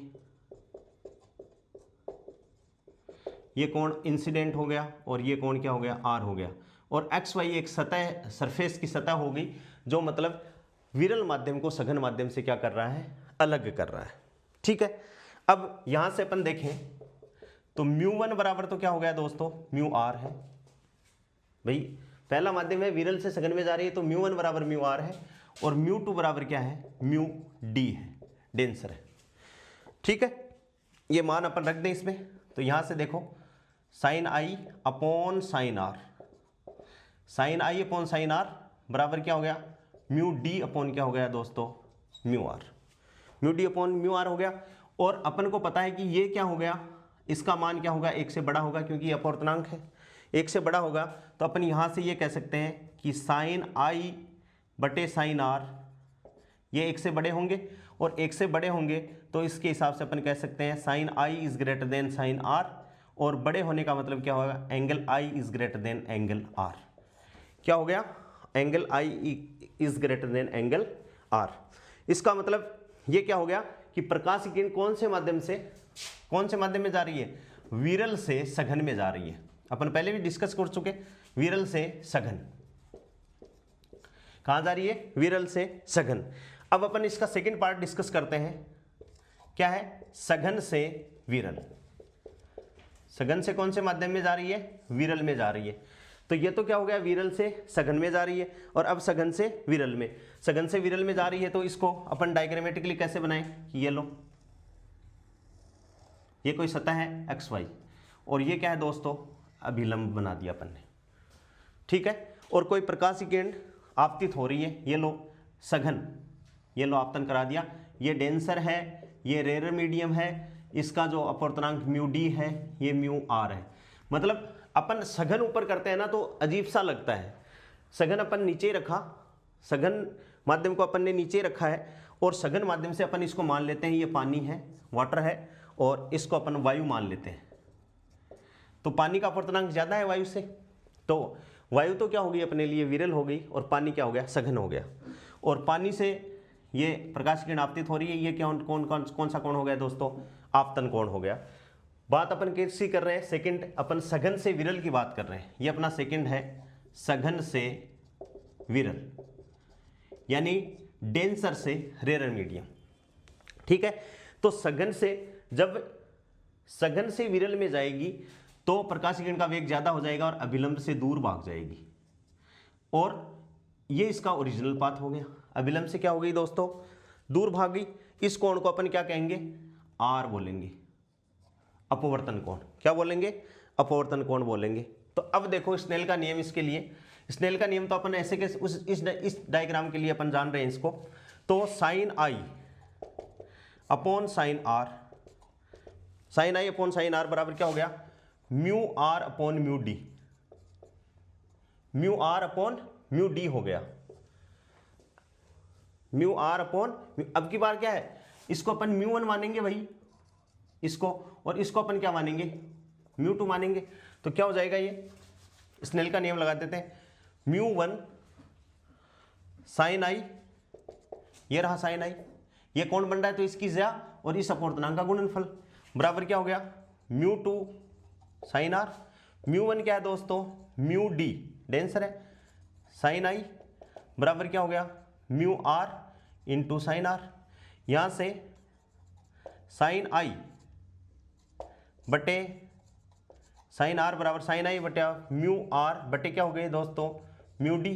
ये कोण इंसिडेंट हो गया, और ये कोण क्या हो गया, आर हो गया। और एक्स वाई एक सतह, सरफेस की सतह हो गई, जो मतलब विरल माध्यम को सघन माध्यम से क्या कर रहा है, अलग कर रहा है। ठीक है, अब यहां से अपन देखें तो μ1 बराबर तो क्या हो गया दोस्तों, म्यू आर है। भाई पहला माध्यम है विरल से सघन में जा रही है तो μ1 बराबर म्यू आर है, और μ2 बराबर क्या है, म्यू डी है, डेंसर है। ठीक है, ये मान अपन रख दें इसमें। तो यहां से देखो sine I upon sine R, sine I upon sine R बराबर क्या हो गया, म्यू डी अपॉन क्या हो गया दोस्तों, mu R. Mu D upon mu R हो गया। और अपन को पता है कि ये क्या हो गया, इसका मान क्या होगा, एक से बड़ा होगा, क्योंकि ये अपवर्तनांक है, एक से बड़ा होगा। तो अपन यहां से ये कह सकते हैं कि साइन आई बटे साइन आर ये एक से बड़े होंगे, और एक से बड़े होंगे तो इसके हिसाब से अपन कह सकते हैं sine I is greater than sine R, और बड़े होने का मतलब क्या होगा, angle I is greater than angle R. क्या हो गया, angle I is greater than angle R. इसका मतलब ये क्या हो गया कि प्रकाश की किरण कौन से माध्यम में जा रही है, विरल से सघन में जा रही है। अपन पहले भी डिस्कस कर चुके, विरल से सघन। कहां जा रही है, विरल से सघन। अब अपन इसका सेकंड पार्ट डिस्कस करते हैं, क्या है, सघन से विरल। सघन से कौन से माध्यम में जा रही है, विरल में जा रही है। तो ये तो क्या हो गया, विरल से सघन में जा रही है, और अब सघन से विरल में, सघन से विरल में जा रही है। तो इसको अपन डायग्रामेटिकली कैसे बनाएं, ये लो, ये कोई सतह है एक्स वाई, और ये क्या है दोस्तों, अभिलंब बना दिया अपन ने। ठीक है, और कोई प्रकाश की किरण आपतित हो रही है, ये लो सघन, ये लो आपतन करा दिया। ये डेंसर है, ये रेयर मीडियम है, इसका जो अपवर्तनांक म्यू डी है ये म्यू आर है। मतलब अपन सघन ऊपर करते हैं ना तो अजीब सा लगता है, सघन अपन नीचे रखा, सघन माध्यम को अपन ने नीचे रखा है और सघन माध्यम से अपन इसको मान लेते हैं ये पानी है, वाटर है, और इसको अपन वायु मान लेते हैं। तो पानी का अपवर्तनांक ज्यादा है वायु से, तो वायु तो क्या हो गई अपने लिए विरल हो गई और पानी क्या हो गया, सघन हो गया। और पानी से ये प्रकाश किरण आपतित हो रही है, ये कौन सा कोण हो गया दोस्तों, आपतन कोण हो गया। बात अपन कैसी कर रहे हैं, सेकंड, अपन सघन से विरल की बात कर रहे हैं। ये अपना सेकंड है सघन से विरल, यानी डेंसर से रेयर मीडियम। ठीक है, तो सघन से, जब सघन से विरल में जाएगी तो प्रकाश किरण का वेग ज्यादा हो जाएगा और अभिलंब से दूर भाग जाएगी, और ये इसका ओरिजिनल पाथ हो गया। अभिलंब से क्या हो गई दोस्तों, दूर भाग गई। इस कोण को अपन क्या कहेंगे, आर बोलेंगे, अपवर्तन कोण। क्या बोलेंगे, अपवर्तन कोण बोलेंगे। तो अब देखो स्नेल का नियम, इसके लिए स्नेल का नियम तो अपन ऐसे के इस डायग्राम के लिए अपन जान रहे हैं इसको। तो sine I upon sine R, sine I upon sine R बराबर क्या हो गया, mu R upon mu D, mu R upon mu D हो गया, म्यू आर अपॉन। अब की बार क्या है, इसको अपन म्यू वन मानेंगे भाई इसको, और इसको अपन क्या मानेंगे, म्यू टू मानेंगे। तो क्या हो जाएगा, ये स्नेल का नियम लगा देते हैं, म्यू वन साइन आई, ये रहा साइन आई, ये कौन बन रहा है, तो इसकी ज्या और इस अपवर्तनांक का गुणनफल बराबर क्या हो गया, mu two sine R. Mu one क्या है दोस्तों, म्यू डी डेंसर है, साइन आई बराबर क्या हो गया, mu are into sine R. यहां से साइन आई बटे साइन आर बराबर साइन आई बटे म्यू आर बटे क्या हो गए दोस्तों, म्यू डी।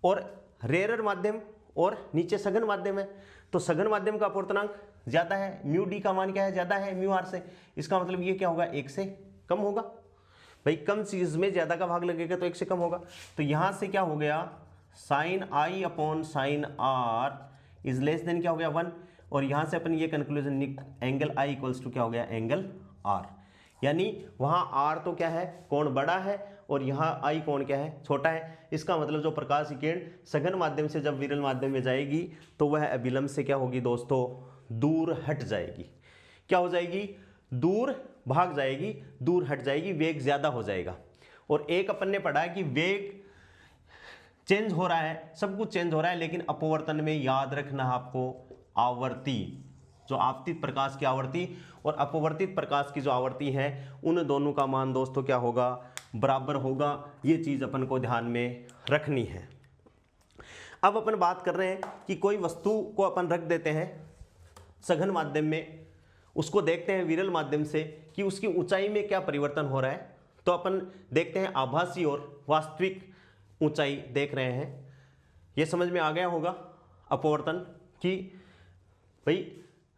और रेयर माध्यम और नीचे सघन माध्यम है, तो सघन माध्यम का अपवर्तनांक ज्यादा है, म्यू डी का मान क्या है, ज्यादा है म्यू आर से। इसका मतलब ये क्या होगा, एक से कम होगा भाई, कम चीज में ज्यादा का भाग लगेगा तो एक से कम होगा। तो यहां से क्या हो गया, sine I upon sine R is less than क्या हो गया 1, और यहां से अपन ये conclusion, angle I equals to क्या हो गया, एंगल आर। यानी वहां आर तो क्या है, कोण बड़ा है, और यहां आई कोण क्या है, छोटा है। इसका मतलब जो प्रकाश की किरण सघन माध्यम से जब विरल माध्यम में जाएगी तो वह अभिलंब से क्या होगी दोस्तों, दूर हट जाएगी। क्या हो जाएगी, दूर भाग जाएगी, दूर हट जाएगी, वेग ज्यादा हो जाएगा। और एक अपन ने पढ़ा है कि वेग चेंज हो रहा है, सब कुछ चेंज हो रहा है, लेकिन अपवर्तन में याद रखना आपको आवर्ती, जो आपतित प्रकाश की आवर्ती और अपवर्तित प्रकाश की जो आवर्ती है, उन दोनों का मान दोस्तों क्या होगा, बराबर होगा। ये चीज अपन को ध्यान में रखनी है। अब अपन बात कर रहे हैं कि कोई वस्तु को अपन रख देते हैं सघन माध्यम में, उसको देखते हैं विरल माध्यम से कि उसकी ऊंचाई में क्या परिवर्तन हो रहा है। तो अपन देखते हैं आभासी और वास्तविक ऊंचाई देख रहे हैं। ये समझ में आ गया होगा अपवर्तन कि भाई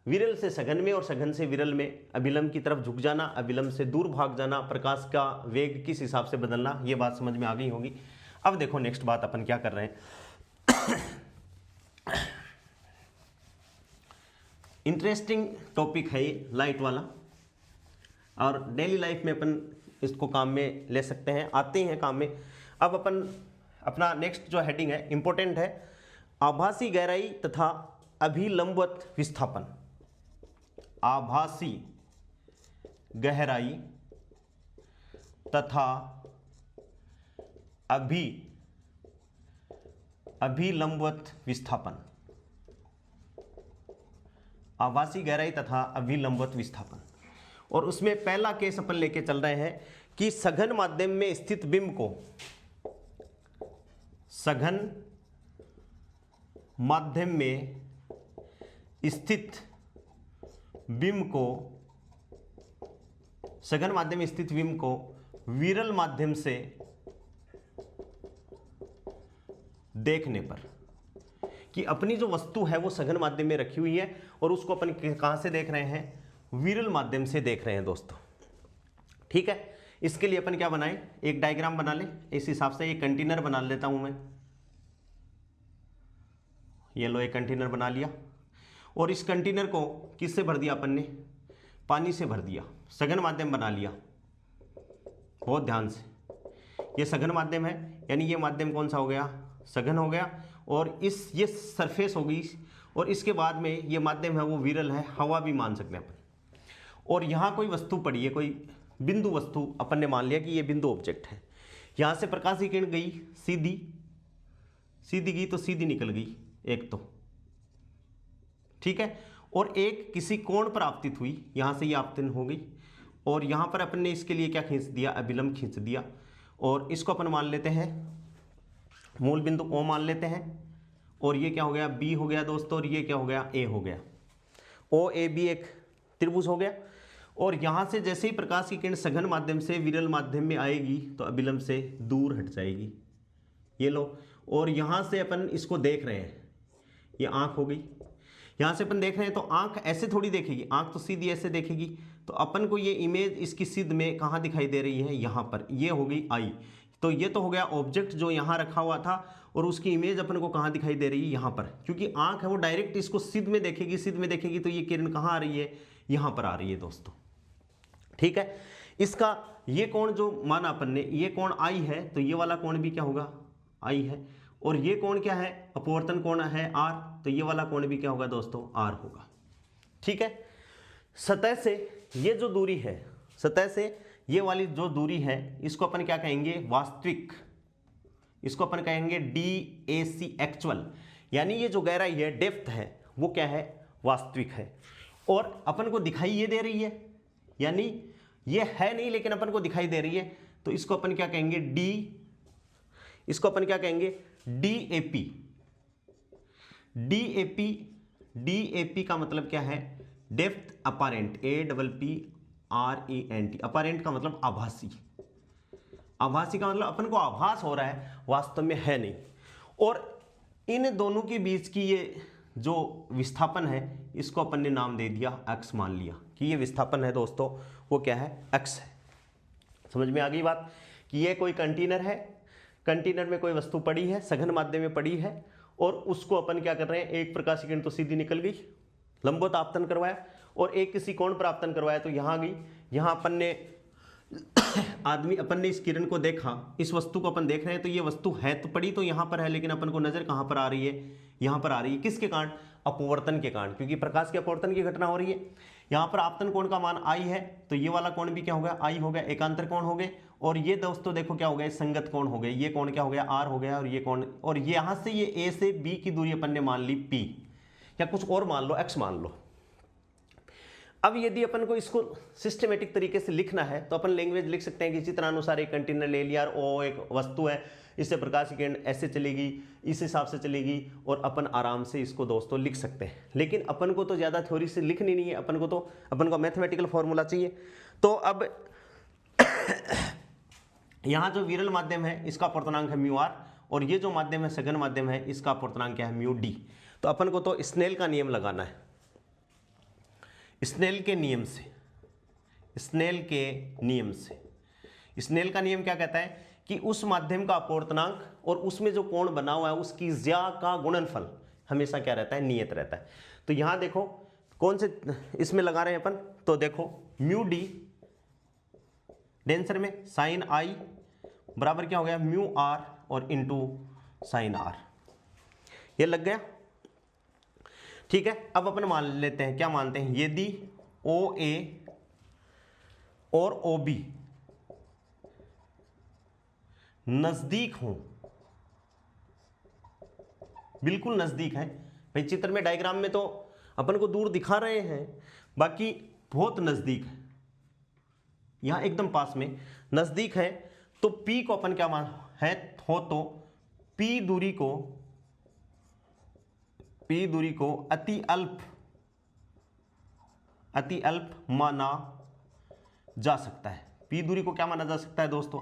विरल से सघन में और सघन से विरल में अभिलंब की तरफ झुक जाना, अभिलंब से दूर भाग जाना, प्रकाश का वेग किस हिसाब से बदलना, ये बात समझ में आ गई होगी। अब देखो नेक्स्ट बात अपन क्या कर रहे हैं। इंटरेस्टिंग टॉपिक है ये लाइट वाला, और डेली लाइफ में अपन इसको काम में ले सकते हैं, आते हैं काम में। अब अपन अपना नेक्स्ट जो हेडिंग है इंपॉर्टेंट है, आभासी गहराई तथा अभिलंबवत विस्थापन। आभासी गहराई तथा अभिलंबवत विस्थापन, आभासी गहराई तथा अभिलंबवत विस्थापन। और उसमें पहला केस अपन लेके चल रहे हैं कि सघन माध्यम में स्थित बिंब को, सघन माध्यम में स्थित बिंब को, सघन माध्यम में स्थित बिंब को विरल माध्यम से देखने पर, कि अपनी जो वस्तु है वो सघन माध्यम में रखी हुई है और उसको अपन कहां से देख रहे हैं, विरल माध्यम से देख रहे हैं दोस्तों। ठीक है, इसके लिए अपन क्या बनाएं, एक डायग्राम बना लें। इस हिसाब से एक कंटेनर बना लेता हूं मैं, ये लो एक कंटेनर बना लिया, और इस कंटेनर को किससे भर दिया अपन ने, पानी से भर दिया, सघन माध्यम बना लिया, बहुत ध्यान से, ये सघन माध्यम है, यानी ये माध्यम कौन सा हो गया, सघन हो गया, और ये सरफेस होगी, और इसके बाद में ये माध्यम है वो विरल है, हवा भी मान सकते हैं अपन। और यहाँ कोई वस्तु पड़ी है, कोई बिंदु वस्तु, अपन ने मान लिया कि ये बिंदु ऑब्जेक्ट है। यहाँ से प्रकाश की किरण गई, सीधी गई तो सीधी निकल गई एक तो, ठीक है, और एक किसी कोण पर आपतित हुई, यहाँ से ये आपतित हो गई, और यहाँ पर अपन ने इसके लिए क्या खींच दिया, अभिलंब खींच दिया, और इसको अपन मान लेते हैं मूल बिंदु O मान लेते हैं, और ये क्या हो गया, B हो गया दोस्तों, और ये क्या हो गया, A हो गया। OAB एक त्रिभुज हो गया। और यहाँ से जैसे ही प्रकाश की किरण सघन माध्यम से विरल माध्यम में आएगी तो अभिलंब से दूर हट जाएगी, ये लो, और यहाँ से अपन इसको देख रहे हैं, ये आँख हो गई, यहाँ से अपन देख रहे हैं तो आँख ऐसे थोड़ी देखेगी, आँख तो सीधी ऐसे देखेगी, तो अपन को ये इमेज इसकी सिद्ध में कहाँ दिखाई दे रही है, यहाँ पर, ये हो गई आई। तो ये तो हो गया ऑब्जेक्ट जो यहाँ रखा हुआ था, और उसकी इमेज अपन को कहाँ दिखाई दे रही है, यहाँ पर, क्योंकि आँख है वो डायरेक्ट इसको सिद्ध में देखेगी, तो ये किरण कहाँ आ रही है, यहाँ पर आ रही है दोस्तों, ठीक है। इसका ये कोण जो माना अपन ने, ये कोण आई है, तो ये वाला कोण भी क्या होगा, आई है, और ये कोण क्या है, अपवर्तन कोण है आर, तो ये वाला कोण भी क्या होगा दोस्तों, आर होगा, ठीक है। सतह से ये जो दूरी है, सतह से ये वाली जो दूरी है, इसको अपन क्या कहेंगे, वास्तविक, इसको अपन कहेंगे DAC एक्चुअल, यानी ये जो गहराई है, डेप्थ है, वो क्या है, वास्तविक है, और अपन को दिखाई ये दे रही है, यानी ये है नहीं लेकिन अपन को दिखाई दे रही है, तो इसको अपन क्या कहेंगे, इसको अपन क्या कहेंगे, DAP। DAP का मतलब क्या है, डेप्थ अपारेंट, APPRENT, अपारेंट का मतलब आभासी, आभासी का मतलब अपन को आभास हो रहा है, वास्तव में है नहीं। और इन दोनों के बीच की ये जो विस्थापन है, इसको अपन ने नाम दे दिया x, मान लिया कि ये विस्थापन है दोस्तों, वो क्या है, x है। समझ में आ गई बात, कि ये कोई कंटेनर है, कंटेनर में कोई वस्तु पड़ी है, सघन माध्यम में पड़ी है, और उसको अपन क्या कर रहे हैं, एक प्रकाश की किरण तो सीधी निकल गई, लंबवत आपतन करवाया, और एक किसी कोण पर आपतन करवाया तो यहाँ गई, यहाँ अपन ने अपन ने इस किरण को देखा, इस वस्तु को अपन देख रहे हैं, तो ये वस्तु है तो पड़ी तो यहाँ पर है, लेकिन अपन को नजर कहाँ पर आ रही है, यहाँ पर आ रही है, किसके कारण, अपवर्तन के कारण, क्योंकि प्रकाश के अपवर्तन की घटना हो रही है। यहाँ पर आपतन कोण का मान आई है, तो ये वाला कोण भी क्या हो गया, आई हो गया, एकांतर कोण हो गए, और ये दोस्तों देखो क्या हो गया, संगत कोण हो गए, ये कोण क्या हो गया, आर हो गया, और ये कोण, और यहाँ से ये ए से बी की दूरी अपन ने मान ली पी, या कुछ और मान लो, एक्स मान लो। अब यदि अपन को इसको सिस्टमेटिक तरीके से लिखना है तो अपन लैंग्वेज लिख सकते हैं कि चित्रानुसार एक कंटेनर ले लिया, और ओ एक वस्तु है, इससे प्रकाश की किरण ऐसे चलेगी, इस हिसाब से चलेगी, और अपन आराम से इसको दोस्तों लिख सकते हैं। लेकिन अपन को तो ज़्यादा थ्योरी से लिखनी नहीं है, अपन को मैथमेटिकल फॉर्मूला चाहिए। तो अब यहाँ जो विरल माध्यम है इसका अपवर्तनांक है म्यू आर, और ये जो माध्यम है सघन माध्यम है इसका अपवर्तनांक क्या है, म्यू डी। तो अपन को तो स्नेल का नियम लगाना है, स्नेल के नियम से, स्नेल का नियम क्या कहता है कि उस माध्यम का अपवर्तनांक और उसमें जो कोण बना हुआ है उसकी ज्या का गुणनफल हमेशा क्या रहता है, नियत रहता है। तो यहां देखो कौन से इसमें लगा रहे हैं अपन, तो देखो म्यू डी डेंसर में साइन आई बराबर क्या हो गया, म्यू आर और इंटू साइन आर, ये लग गया, ठीक है। अब अपन मान लेते हैं, क्या मानते हैं, यदि ओ ए और ओ बी नजदीक हो, बिल्कुल नजदीक है भाई, चित्र में डायग्राम में तो अपन को दूर दिखा रहे हैं, बाकी बहुत नजदीक है, यहां एकदम पास में नजदीक है, तो P को अपन क्या मान है, हो तो P दूरी को अति अल्प माना जा सकता है। P दूरी को क्या माना जा सकता है दोस्तों,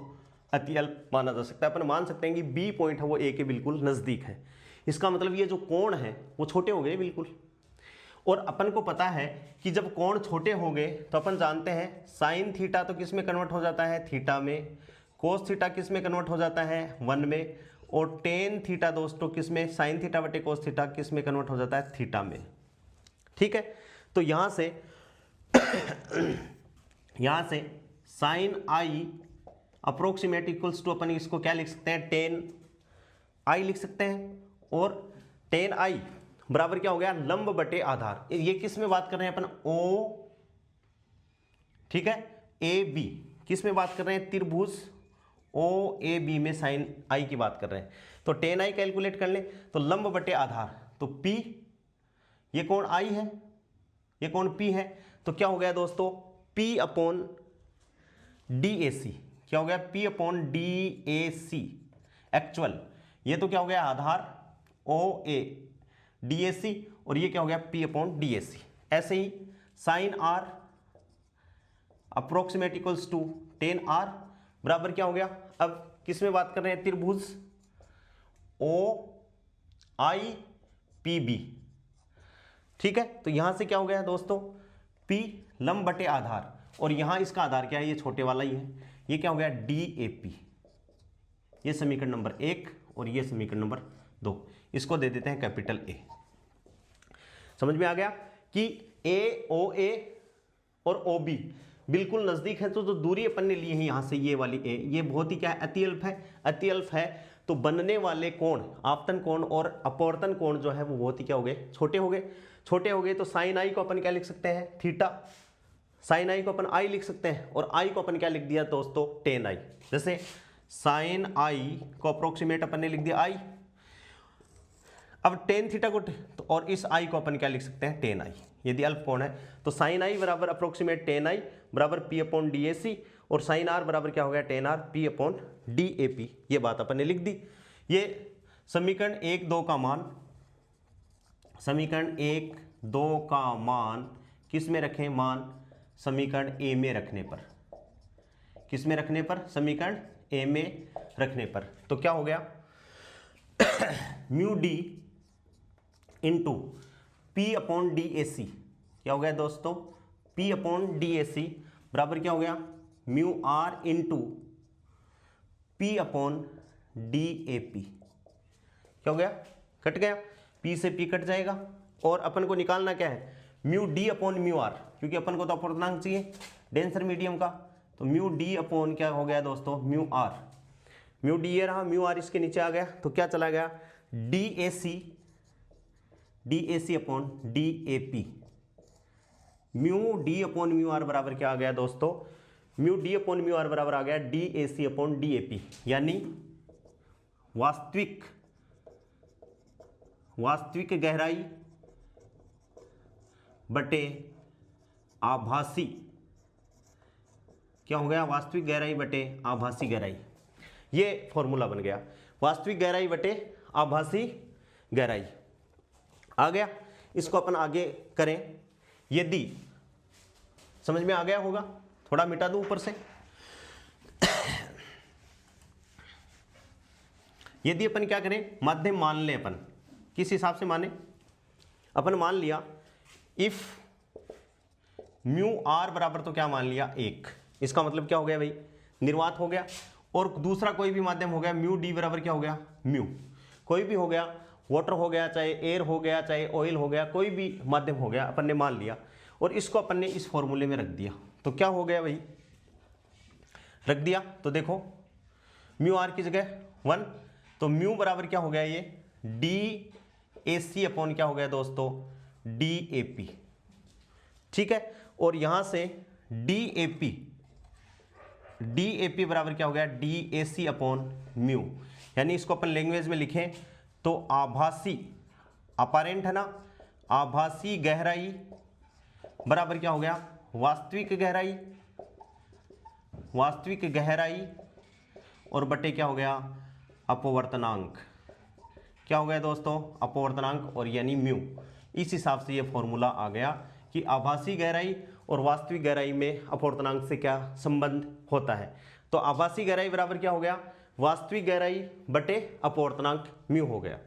अति अल्प माना जा सकता है। अपन मान सकते हैं कि B पॉइंट है वो A के बिल्कुल नजदीक है, इसका मतलब ये जो कोण है वो छोटे हो गए बिल्कुल। और अपन को पता है कि जब कोण छोटे हो गए तो अपन जानते हैं साइन थीटा तो किस में कन्वर्ट हो जाता है, थीटा में, कोस थीटा किस में कन्वर्ट हो जाता है, 1 में, और टेन थीटा दोस्तों किस में, साइन थीटा बटे कोस थीटा किस में कन्वर्ट हो जाता है, थीटा में, ठीक है। तो यहां से यहां से sine i approximate equals to अपन इसको क्या लिख सकते हैं, टेन आई लिख सकते हैं। और टेन आई बराबर क्या हो गया, लंब बटे आधार। ये किस में बात कर रहे हैं अपन, ओ, ठीक है, ए बी, किस में बात कर रहे हैं, त्रिभुज ओ ए बी में साइन आई की बात कर रहे हैं। तो टेन आई कैलकुलेट कर लें तो लंब बटे आधार, तो पी, ये कोण आई है, ये कोण पी है, तो क्या हो गया दोस्तों, पी अपॉन डी ए सी, क्या हो गया, P upon D A C actual, ये तो क्या हो गया आधार ओ ए डी ए सी, और ये क्या हो गया P upon D A c. ऐसे ही sine r approximate equals to ten r बराबर क्या हो गया, अब किस में बात कर रहे हैं, त्रिभुज ओ आई पी बी, ठीक है। तो यहां से क्या हो गया दोस्तों, P लंब बटे आधार, और यहां इसका आधार क्या है, ये छोटे वाला ही है, ये क्या हो गया डी ए पी, ये समीकरण नंबर 1 और ये समीकरण नंबर 2, इसको दे देते हैं कैपिटल ए। समझ में आ गया कि ए ओ ए और ओ बी बिल्कुल नजदीक है, तो दूरी अपन ने ली है यहां से, ये वाली ए, ये बहुत ही क्या है, अतिअल्प है, अतिअल्प है, तो बनने वाले कोण, आपतन कोण और अपवर्तन कोण जो है वो बहुत ही क्या हो गए, छोटे हो गए। छोटे हो गए तो साइन आई को अपन क्या लिख सकते हैं, थीटा, साइन आई को अपन आई लिख सकते हैं, और आई को अपन क्या लिख दिया दोस्तों, टेन आई। जैसे साइन आई को अप्रोक्सीमेट अपन ने लिख दिया आई, अब टेन थीटा को तो, और इस आई को अपन क्या लिख सकते हैं, टेन आई, यदि अल्प कोण है तो साइन आई बराबर अप्रोक्सीमेट टेन आई बराबर पी अपॉन डी ए सी, और साइन आर बराबर क्या हो गया, ten R P upon D A P, ये बात अपन ने लिख दी। ये समीकरण 1 2 का मान, समीकरण 1 2 का मान किस में रखें, मान समीकरण ए में रखने पर, किस में रखने पर, समीकरण ए में रखने पर, तो क्या हो गया mu d into p upon D A सी, क्या हो गया दोस्तों, P upon D A c बराबर क्या हो गया, mu are into p upon D A p, क्या हो गया, कट गया, पी से पी कट जाएगा, और अपन को निकालना क्या है, mu D upon mu R, क्योंकि अपन को तो अपवर्तनांक चाहिए डेंसर मीडियम का, तो म्यू डी अपॉन क्या हो गया दोस्तों, म्यू आर, म्यू डी ये रहा, म्यू आर इसके नीचे आ गया, तो क्या चला गया, D A C upon D A P, mu D upon mu R बराबर क्या आ गया दोस्तों, mu D upon mu R बराबर आ गया D A C upon D A P, यानी वास्तविक गहराई बटे आभासी, क्या हो गया, वास्तविक गहराई बटे आभासी गहराई, ये फॉर्मूला बन गया, वास्तविक गहराई बटे आभासी गहराई आ गया। इसको अपन आगे करें, यदि समझ में आ गया होगा, थोड़ा मिटा दूं ऊपर से, यदि अपन क्या करें, माध्यम मान लें, अपन किस हिसाब से माने, अपन मान लिया इफ म्यू आर बराबर तो क्या मान लिया 1, इसका मतलब क्या हो गया भाई, निर्वात हो गया, और दूसरा कोई भी माध्यम हो गया, म्यू डी बराबर क्या हो गया, म्यू, कोई भी हो गया, वाटर हो गया, चाहे एयर हो गया, चाहे ऑयल हो गया, कोई भी माध्यम हो गया, अपन ने मान लिया, और इसको अपन ने इस फॉर्मूले में रख दिया, तो क्या हो गया भाई, रख दिया, तो देखो म्यू आर की जगह 1, तो म्यू बराबर क्या हो गया, ये डी ए सी अपॉन क्या हो गया दोस्तों, डी ए पी, ठीक है, और यहां से डी ए पी बराबर क्या हो गया, डी ए सी अपॉन म्यू, यानी इसको अपन लैंग्वेज में लिखें तो आभासी, अपारेंट है ना, आभासी गहराई बराबर क्या हो गया, वास्तविक गहराई और बटे क्या हो गया, अपवर्तनांक, क्या हो गया दोस्तों, अपवर्तनांक, और यानी म्यू। इस हिसाब से ये फॉर्मूला आ गया कि आभासी गहराई और वास्तविक गहराई में अपवर्तनांक से क्या संबंध होता है। तो आभासी गहराई बराबर क्या हो गया, वास्तविक गहराई बटे अपवर्तनांक म्यू हो गया।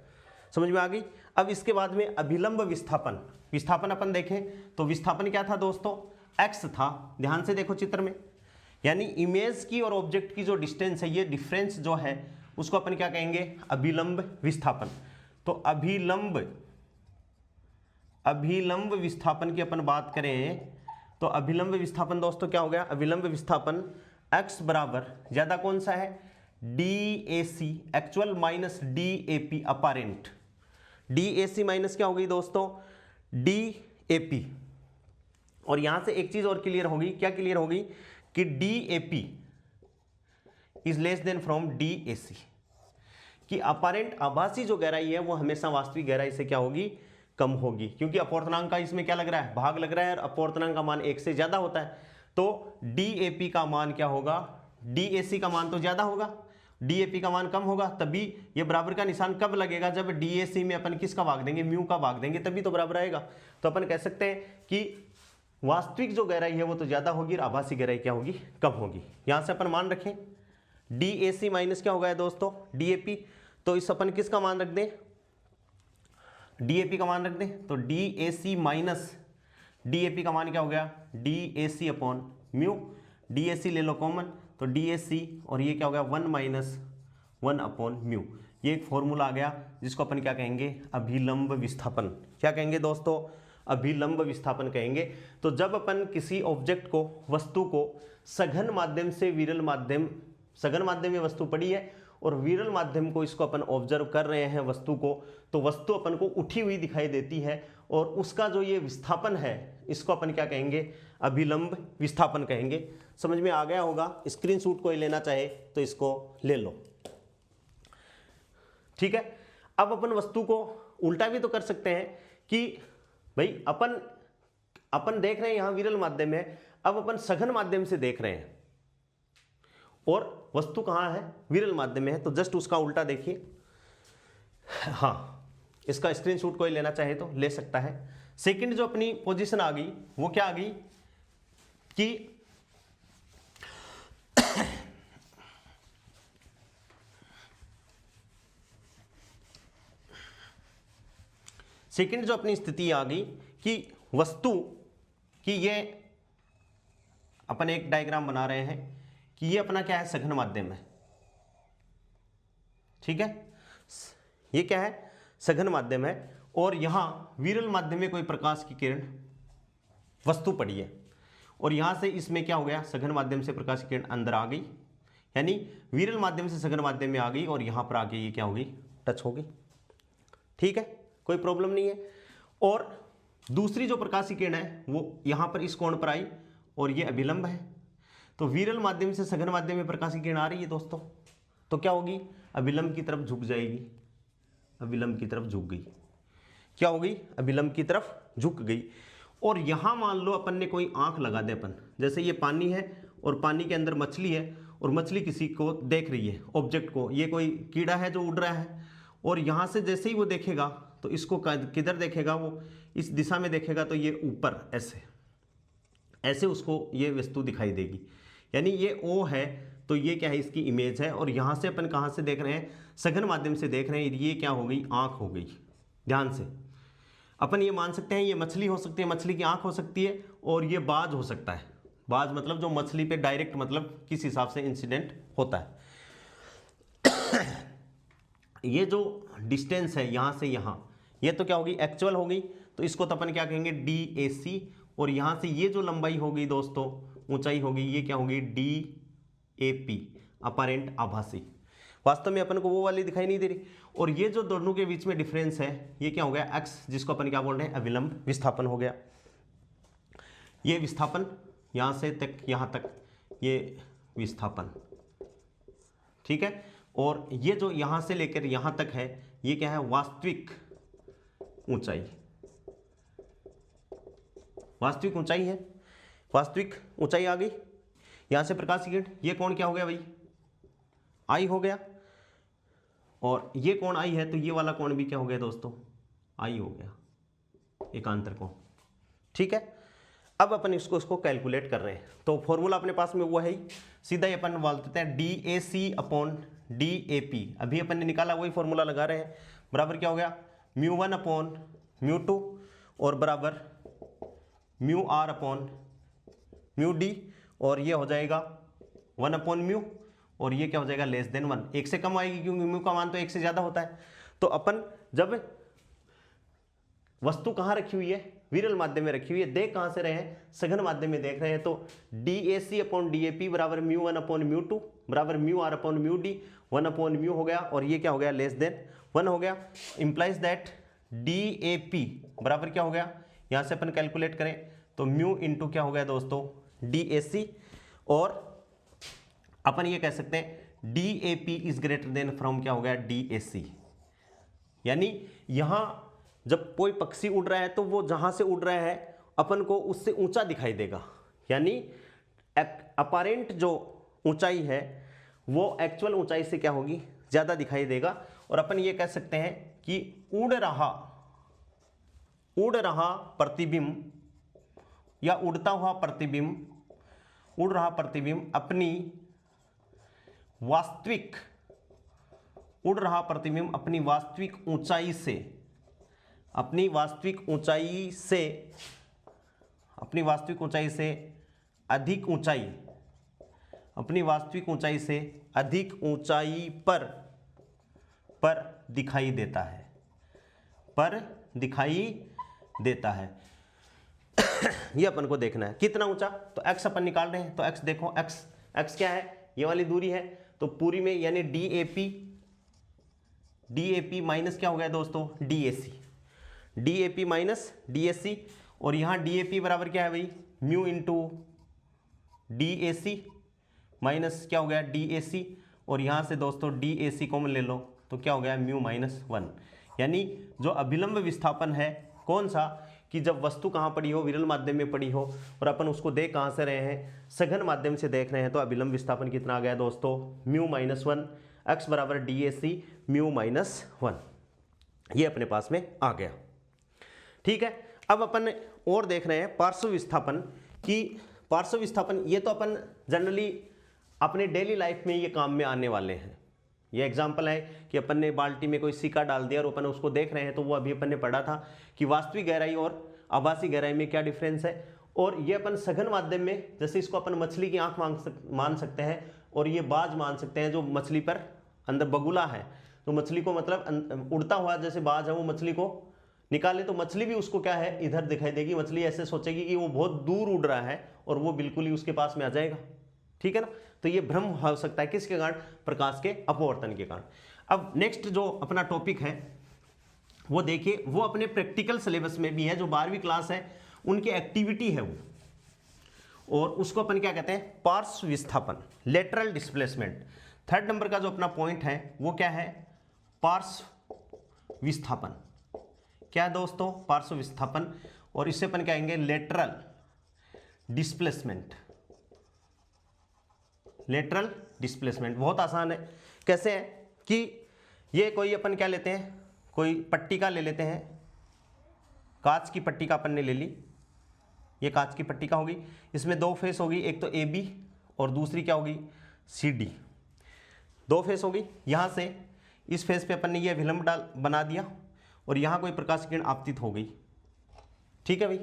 समझ में आ गई। अब इसके बाद में अभिलंब विस्थापन अपन देखें तो विस्थापन क्या था दोस्तों, एक्स था, ध्यान से देखो चित्र में, यानी इमेज की और ऑब्जेक्ट की जो डिस्टेंस है, ये डिफरेंस जो है उसको अपन क्या कहेंगे, अभिलंब विस्थापन। तो अभिलंब विस्थापन की अपन बात करें तो अभिलंब विस्थापन दोस्तों क्या हो गया, अभिलंब विस्थापन x बराबर ज्यादा कौन सा है, DAC actual minus DAP apparent. DAC minus क्या हो गई दोस्तों, DAP। और यहां से एक चीज और क्लियर होगी, क्या क्लियर होगी कि DAP is less then from DAC, कि अपारेंट आभासी जो गहराई है वो हमेशा वास्तविक गहराई से क्या होगी, कम होगी, क्योंकि अपवर्तनांक का इसमें क्या लग रहा है, भाग लग रहा है, और अपवर्तनांक का मान 1 से ज्यादा होता है। तो DAP का मान क्या होगा, DAC का मान तो ज्यादा होगा, DAP का मान कम होगा, तभी ये बराबर का निशान कब लगेगा, जब DAC में अपन किसका भाग देंगे, म्यू का भाग देंगे, तभी तो बराबर आएगा। तो अपन कह सकते हैं कि वास्तविक जो गहराई है वो तो ज्यादा होगी और आभासी गहराई क्या होगी, कम होगी। यहां से अपन मान रखें DAC माइनस क्या होगा दोस्तों, DAP। तो इस अपन किसका मान रख दें, DAP का मान रख दें, तो DAC माइनस DAP का मान क्या हो गया, DAC अपॉन म्यू। DAC ले लो कॉमन, तो DAC और ये क्या हो गया 1 माइनस 1 अपॉन म्यू। ये एक फॉर्मूला आ गया जिसको अपन क्या कहेंगे, अभिलंब विस्थापन। क्या कहेंगे दोस्तों, अभिलंब विस्थापन कहेंगे। तो जब अपन किसी ऑब्जेक्ट को, वस्तु को सघन माध्यम से विरल माध्यम, सघन माध्यम में वस्तु पड़ी है और विरल माध्यम को इसको अपन ऑब्जर्व कर रहे हैं वस्तु को, तो वस्तु अपन को उठी हुई दिखाई देती है और उसका जो ये विस्थापन है इसको अपन क्या कहेंगे, अभिलंब विस्थापन कहेंगे। समझ में आ गया होगा। स्क्रीनशॉट कोई लेना चाहे तो इसको ले लो, ठीक है। अब अपन वस्तु को उल्टा भी तो कर सकते हैं कि भाई अपन देख रहे हैं यहां विरल माध्यम है, अब अपन सघन माध्यम से देख रहे हैं और वस्तु कहां है, विरल माध्यम में है, तो जस्ट उसका उल्टा देखिए। हाँ, इसका स्क्रीनशॉट कोई लेना चाहे तो ले सकता है। सेकंड जो अपनी पोजीशन आ गई वो क्या आ गई कि सेकंड जो अपनी स्थिति आ गई कि वस्तु की, ये अपन एक डायग्राम बना रहे हैं कि ये अपना क्या है, सघन माध्यम है, ठीक है। ये क्या है, सघन माध्यम है और यहां विरल माध्यम में कोई प्रकाश की किरण वस्तु पड़ी है और यहां से इसमें क्या हो गया, सघन माध्यम से प्रकाश की किरण अंदर आ गई, यानी विरल माध्यम से सघन माध्यम में आ गई और यहां पर आके ये क्या होगी, टच होगी, ठीक है, कोई प्रॉब्लम नहीं है। और दूसरी जो प्रकाश की किरण है वो यहां पर इस कोण पर आई और ये अभिलंब है, तो विरल माध्यम से सघन माध्यम में प्रकाश की किरण आ रही है दोस्तों, तो क्या होगी, अभिलंब की तरफ झुक जाएगी, अभिलंब की तरफ झुक गई, क्या हो गई, अभिलंब की तरफ झुक गई। और यहां मान लो अपन ने कोई आंख लगा दे, अपन जैसे ये पानी है और पानी के अंदर मछली है और मछली किसी को देख रही है, ऑब्जेक्ट को, ये कोई कीड़ा है जो उड़ रहा है और यहां से जैसे ही वो देखेगा तो इसको किधर देखेगा, वो इस दिशा में देखेगा, तो ये ऊपर ऐसे ऐसे उसको ये वस्तु दिखाई देगी, यानी ये ओ है, तो ये क्या है, इसकी इमेज है। और यहां से अपन कहां से देख रहे हैं, सघन माध्यम से देख रहे हैं, ये क्या हो गई, आंख हो गई। ध्यान से अपन ये मान सकते हैं ये मछली हो सकती है, मछली की आंख हो सकती है, और ये बाज हो सकता है, बाज मतलब जो मछली पे डायरेक्ट मतलब किस हिसाब से इंसिडेंट होता है। ये जो डिस्टेंस है यहां से यहां, ये तो क्या होगी, एक्चुअल हो गई, तो इसको तो अपन क्या कहेंगे, DAC। और यहां से ये जो लंबाई होगी दोस्तों, ऊंचाई होगी, ये क्या होगी, DAP अपारेंट आभासी। वास्तव में अपन को वो वाली दिखाई नहीं दे रही। और ये जो दोनों के बीच में डिफरेंस है ये क्या हो गया, x, जिसको अपन क्या बोल रहे हैं, अभिलंब विस्थापन हो गया। ये विस्थापन यहां से तक यहां तक, ये विस्थापन, ठीक है। और ये जो यहां से लेकर यहां तक है ये क्या है, वास्तविक ऊंचाई, वास्तविक ऊंचाई है, वास्तविक ऊंचाई आ गई। यहां से प्रकाश की किरण, ये कोण क्या हो गया भाई, आई हो गया, और ये कोण आई है तो ये वाला कोण भी क्या हो गया दोस्तों, आई हो गया, एकांतर कोण, ठीक है। अब अपन इसको कैलकुलेट कर रहे हैं, तो फॉर्मूला अपने पास में वो है ही, सीधा ही अपन बोल देते हैं DAC अपॉन DAP। अभी अपन ने निकाला वही फॉर्मूला लगा रहे हैं, बराबर क्या हो गया, μ1 अपॉन μ2 और बराबर μr अपॉन μd, और ये हो जाएगा 1 अपॉन म्यू, और ये क्या हो जाएगा, लेस देन 1, 1 से कम आएगी क्योंकि म्यू का मान तो 1 से ज्यादा होता है। तो अपन जब वस्तु कहाँ रखी हुई है, विरल माध्यम में रखी हुई है। देख कहां से रहे हैं, सघन माध्यम में देख रहे हैं। तो DAC अपॉन DAP बराबर μ1 अपॉन μ2 बराबर μr अपॉन μd, 1 अपॉन μ हो गया, और ये क्या हो गया, लेस देन 1 हो गया। इंप्लाइज दैट DAP बराबर क्या हो गया, यहां से अपन कैलकुलेट करें तो μ इंटू क्या हो गया दोस्तों, DAC, और अपन ये कह सकते हैं DAP is greater than from क्या हो गया, DAC। यानी यहां जब कोई पक्षी उड़ रहा है तो वो जहां से उड़ रहा है अपन को उससे ऊंचा दिखाई देगा, यानी अपारेंट जो ऊंचाई है वो एक्चुअल ऊंचाई से क्या होगी, ज्यादा दिखाई देगा। और अपन ये कह सकते हैं कि उड़ रहा प्रतिबिंब या उड़ता हुआ प्रतिबिंब, उड़ रहा प्रतिबिंब अपनी वास्तविक ऊंचाई से अधिक ऊंचाई पर दिखाई देता है, ये अपन को देखना है कितना ऊंचा। तो x अपन निकाल रहे हैं, तो x देखो, x क्या है, ये वाली दूरी है, तो पूरी में यानी DAP माइनस क्या हो गया दोस्तों, DAC माइनस DAC, और यहाँ DAP बराबर क्या है भाई, म्यू इंटू DAC माइनस क्या हो गया, DAC, और यहाँ से दोस्तों DAC कॉमन ले लो तो क्या हो गया, म्यू माइनस 1। यानी जो अभिलंब विस्थापन है कौन सा, कि जब वस्तु कहाँ पड़ी हो, विरल माध्यम में पड़ी हो, और अपन उसको देख कहाँ से रहे हैं, सघन माध्यम से देख रहे हैं, तो अभिलंब विस्थापन कितना आ गया दोस्तों, म्यू माइनस 1, x बराबर DAC म्यू माइनस 1, ये अपने पास में आ गया। ठीक है, अब अपन और देख रहे हैं पार्श्व विस्थापन, कि पार्श्व विस्थापन ये तो अपन जनरली अपने डेली लाइफ में ये काम में आने वाले हैं। ये एग्जाम्पल है कि अपन ने बाल्टी में कोई सिक्का डाल दिया और अपन उसको देख रहे हैं, तो वो अभी अपन ने पढ़ा था कि वास्तविक गहराई और आभासी गहराई में क्या डिफरेंस है। और ये अपन सघन माध्यम में, जैसे इसको अपन मछली की आंख मान सकते हैं, और ये बाज मान सकते हैं जो मछली पर अंदर बगुला है, तो मछली को मतलब उड़ता हुआ जैसे बाज है वो मछली को निकाले तो मछली भी उसको क्या है, इधर दिखाई देगी। मछली ऐसे सोचेगी कि वो बहुत दूर उड़ रहा है और वो बिल्कुल ही उसके पास में आ जाएगा। ठीक है ना, तो ये भ्रम हो सकता है किसके कारण, प्रकाश के अपवर्तन के कारण। अब नेक्स्ट जो अपना टॉपिक है वो देखिए, वो अपने प्रैक्टिकल सिलेबस में भी है, जो 12वीं क्लास है उनकी एक्टिविटी है वो, और उसको अपन क्या कहते हैं, पार्श्व विस्थापन, लेटरल डिस्प्लेसमेंट। 3rd नंबर का जो अपना पॉइंट है वो क्या है, पार्श्व विस्थापन। क्या है दोस्तों, पार्श्व विस्थापन, और इससे अपन क्या कहेंगे, लेटरल डिस्प्लेसमेंट। लेटरल डिस्प्लेसमेंट बहुत आसान है। कैसे है कि ये कोई अपन क्या लेते हैं, कोई पट्टिका ले लेते हैं, कांच की पट्टिका अपन ने ले ली, ये कांच की पट्टिका होगी, इसमें 2 फेस होगी, एक तो AB और दूसरी क्या होगी, CD। 2 फेस होगी, यहाँ से इस फेस पे अपन ने ये विलंब बना दिया, और यहाँ कोई प्रकाश किरण आपतित हो गई। ठीक है भाई,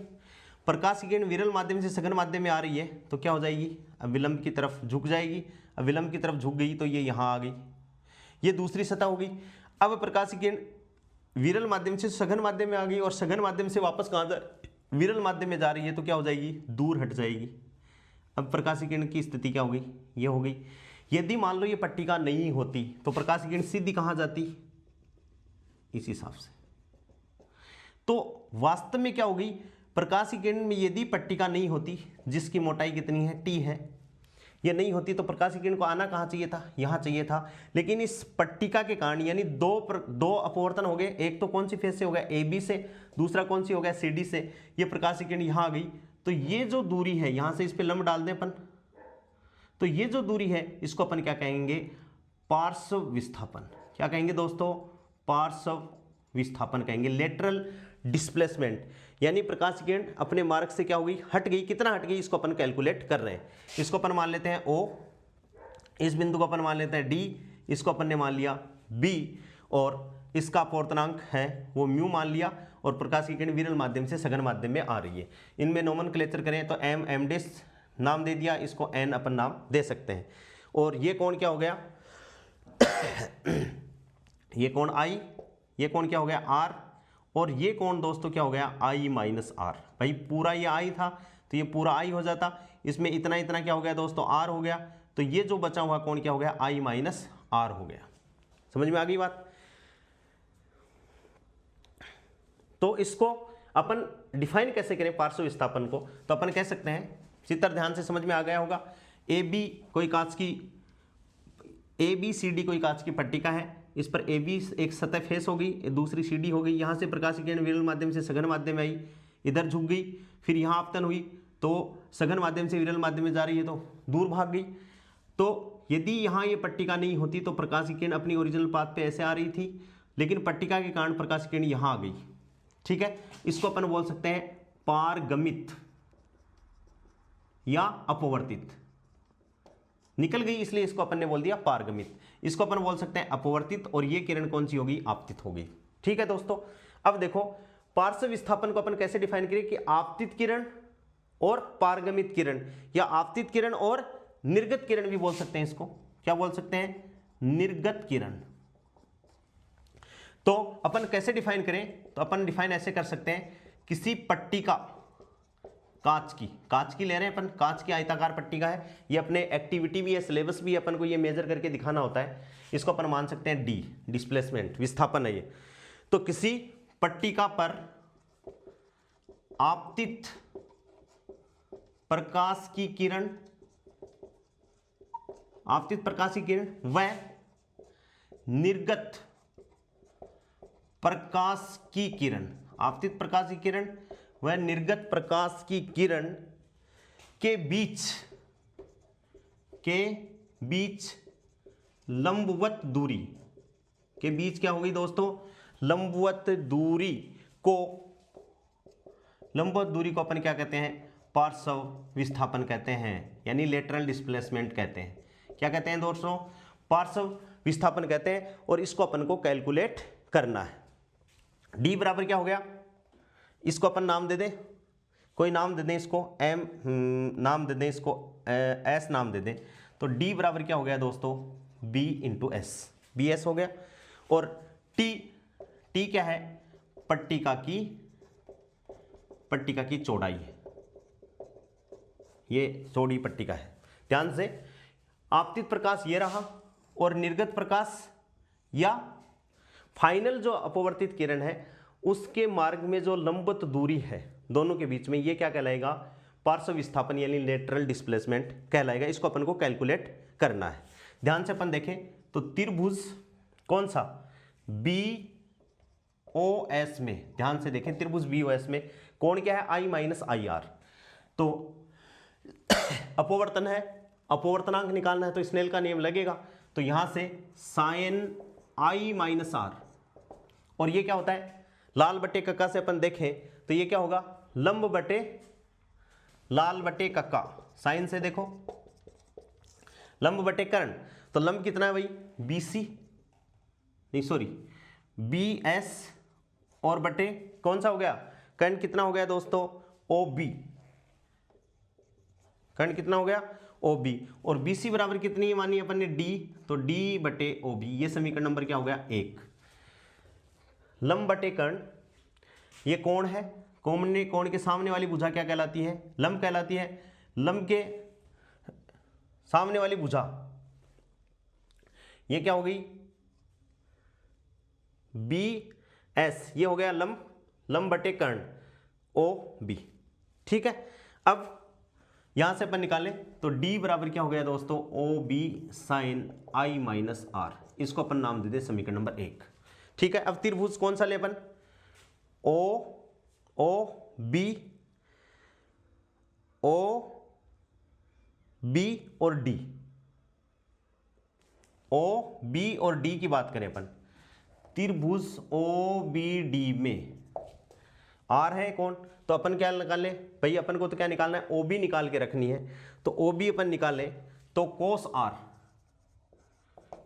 प्रकाश किरण विरल माध्यम से सघन माध्यम में आ रही है तो क्या हो जाएगी, अब विलंब की तरफ झुक जाएगी। अब विलंब की तरफ झुक गई तो ये यहाँ आ गई, ये दूसरी सतह होगी। अब प्रकाश किरण विरल माध्यम से सघन माध्यम में आ गई, और सघन माध्यम से वापस कहाँ जा, विरल माध्यम में जा रही है, तो क्या हो जाएगी, दूर हट जाएगी। अब प्रकाश किरण की स्थिति क्या होगी, ये हो गई। यदि मान लो ये पट्टिका नहीं होती तो प्रकाश किरण सीधी कहाँ जाती, इस हिसाब से। तो वास्तव में क्या होगी, प्रकाश किरण में यदि पट्टिका नहीं होती, जिसकी मोटाई कितनी है, T है, ये नहीं होती, तो प्रकाश किरण को आना कहाँ चाहिए था, यहाँ चाहिए था। लेकिन इस पट्टिका के कारण, यानी दो अपवर्तन हो गए, एक तो कौन सी फेस से हो गया, AB से, दूसरा कौन सी हो गया, CD से, ये प्रकाश किरण यहाँ आ गई। तो ये जो दूरी है, यहाँ से इस पर लंब डाल दें अपन, तो ये जो दूरी है इसको अपन क्या कहेंगे, पार्श्व विस्थापन। क्या कहेंगे दोस्तों, पार्श्व विस्थापन कहेंगे, लेटरल डिस्प्लेसमेंट। यानी प्रकाश किरण अपने मार्ग से क्या हो गई, हट गई। कितना हट गई इसको अपन कैलकुलेट कर रहे हैं। इसको अपन मान लेते हैं O, इस बिंदु को अपन मान लेते हैं D, इसको अपन ने मान लिया B, और इसका अपवर्तनांक है वो म्यू मान लिया, और प्रकाश की किरण विरल माध्यम से सघन माध्यम में आ रही है। इनमें नोमेनक्लेचर करें तो M डिस नाम दे दिया, इसको N अपन नाम दे सकते हैं। और ये कोण क्या हो गया ये कोण I, ये कोण क्या हो गया R, और ये कोण दोस्तों क्या हो गया I माइनस आर। भाई पूरा ये I था तो ये पूरा I हो जाता, इसमें इतना इतना क्या हो गया दोस्तों R हो गया, तो ये जो बचा हुआ कोण क्या हो गया I माइनस आर हो गया। समझ में आ गई बात। तो इसको अपन डिफाइन कैसे करें पार्श्व विस्थापन को, तो अपन कह सकते हैं, चित्र ध्यान से समझ में आ गया होगा, AB कोई कांच की ABCD कोई कांच की पट्टिका है, इस पर AB एक सतह फेस हो गई, दूसरी CD हो गई, यहाँ से प्रकाश की किरण विरल माध्यम से सघन माध्यम में आई, इधर झुक गई, फिर यहाँ आपतन हुई तो सघन माध्यम से विरल माध्यम में जा रही है तो दूर भाग गई। तो यदि यहाँ ये पट्टिका नहीं होती तो प्रकाश की किरण अपनी ओरिजिनल पाथ पे ऐसे आ रही थी, लेकिन पट्टिका के कारण प्रकाश की किरण यहाँ आ गई। ठीक है, इसको अपन बोल सकते हैं पारगमित या अपवर्तित। निकल गई इसलिए इसको अपन ने बोल दिया पारगमित। इसको अपन बोल सकते हैं अपवर्तित, और ये किरण कौन सी होगी आपतित होगी। ठीक है दोस्तों, अब देखो पार्श्व विस्थापन को अपन कैसे डिफाइन करें कि आपतित किरण और पारगमित किरण, या आपतित किरण और निर्गत किरण भी बोल सकते हैं। इसको क्या बोल सकते हैं, निर्गत किरण। तो अपन कैसे डिफाइन करें, तो अपन डिफाइन ऐसे कर सकते हैं, किसी पट्टिका कांच की ले रहे हैं अपन, कांच की आयताकार पट्टिका है, ये अपने एक्टिविटी भी है, सिलेबस भी अपन को ये मेजर करके दिखाना होता है। इसको अपन मान सकते हैं डी, डिस्प्लेसमेंट विस्थापन है ये। तो किसी पट्टिका पर आपतित प्रकाश की किरण, आपतित प्रकाश की किरण व निर्गत प्रकाश की किरण, आपतित प्रकाश की किरण व निर्गत प्रकाश की किरण के बीच लंबवत दूरी, के बीच क्या होगी दोस्तों, लंबवत दूरी को अपन क्या कहते हैं, पार्श्व विस्थापन कहते हैं, यानी लेटरल डिस्प्लेसमेंट कहते हैं। क्या कहते हैं दोस्तों, पार्श्व विस्थापन कहते हैं, और इसको अपन को कैलकुलेट करना है। डी बराबर क्या हो गया, इसको अपन नाम दे दें, कोई नाम दे दें इसको, एम नाम दे दें इसको, एस नाम दे दें। तो डी बराबर क्या हो गया दोस्तों, B into S, B S हो गया। और टी क्या है, पट्टिका की चौड़ाई है, ये चौड़ी पट्टिका है। ध्यान से, आपतित प्रकाश ये रहा, और निर्गत प्रकाश या फाइनल जो अपवर्तित किरण है उसके मार्ग में जो लंबवत दूरी है दोनों के बीच में, ये क्या कहलाएगा, पार्श्व विस्थापन यानी लेटरल डिस्प्लेसमेंट कहलाएगा। इसको अपन को कैलकुलेट करना है। ध्यान से अपन देखें तो त्रिभुज कौन सा, BOS में, ध्यान से देखें त्रिभुज BOS में कोण क्या है, I माइनस आई आर। तो अपवर्तन है, अपवर्तनांक निकालना है तो स्नेल का नियम लगेगा। तो यहां से साइन I माइनस आर, और ये क्या होता है, लाल बटे कक्का से अपन देखें तो ये क्या होगा, लंब बटे लाल बटे कक्का। साइन से देखो, लंब बटे कर्ण, तो लंब कितना है भाई, BC, नहीं सॉरी BS, और बटे कौन सा हो गया, कर्ण कितना हो गया दोस्तों, OB, कर्ण कितना हो गया, OB, और BC बराबर कितनी मानी अपन ने, D, तो D बटे OB। ये समीकरण नंबर क्या हो गया, 1। लंब बटे कर्ण, ये कोण है, कोण के सामने वाली भुजा क्या कहलाती है, लंब कहलाती है। लंब के सामने वाली भुजा ये क्या हो गई, BS, ये हो गया लंब बटे कर्ण OB। ठीक है, अब यहां से अपन निकालें तो D बराबर क्या हो गया दोस्तों, OB sine I minus R. इसको अपन नाम दे दे समीकरण नंबर 1। ठीक है, अब त्रिभुज कौन सा ले अपन, OB और D, OB और D की बात करें अपन, त्रिभुज OBD में R है कौन, तो अपन क्या निकालें भाई, अपन को तो क्या निकालना है, OB निकाल के रखनी है। तो OB अपन निकालें तो कोस R,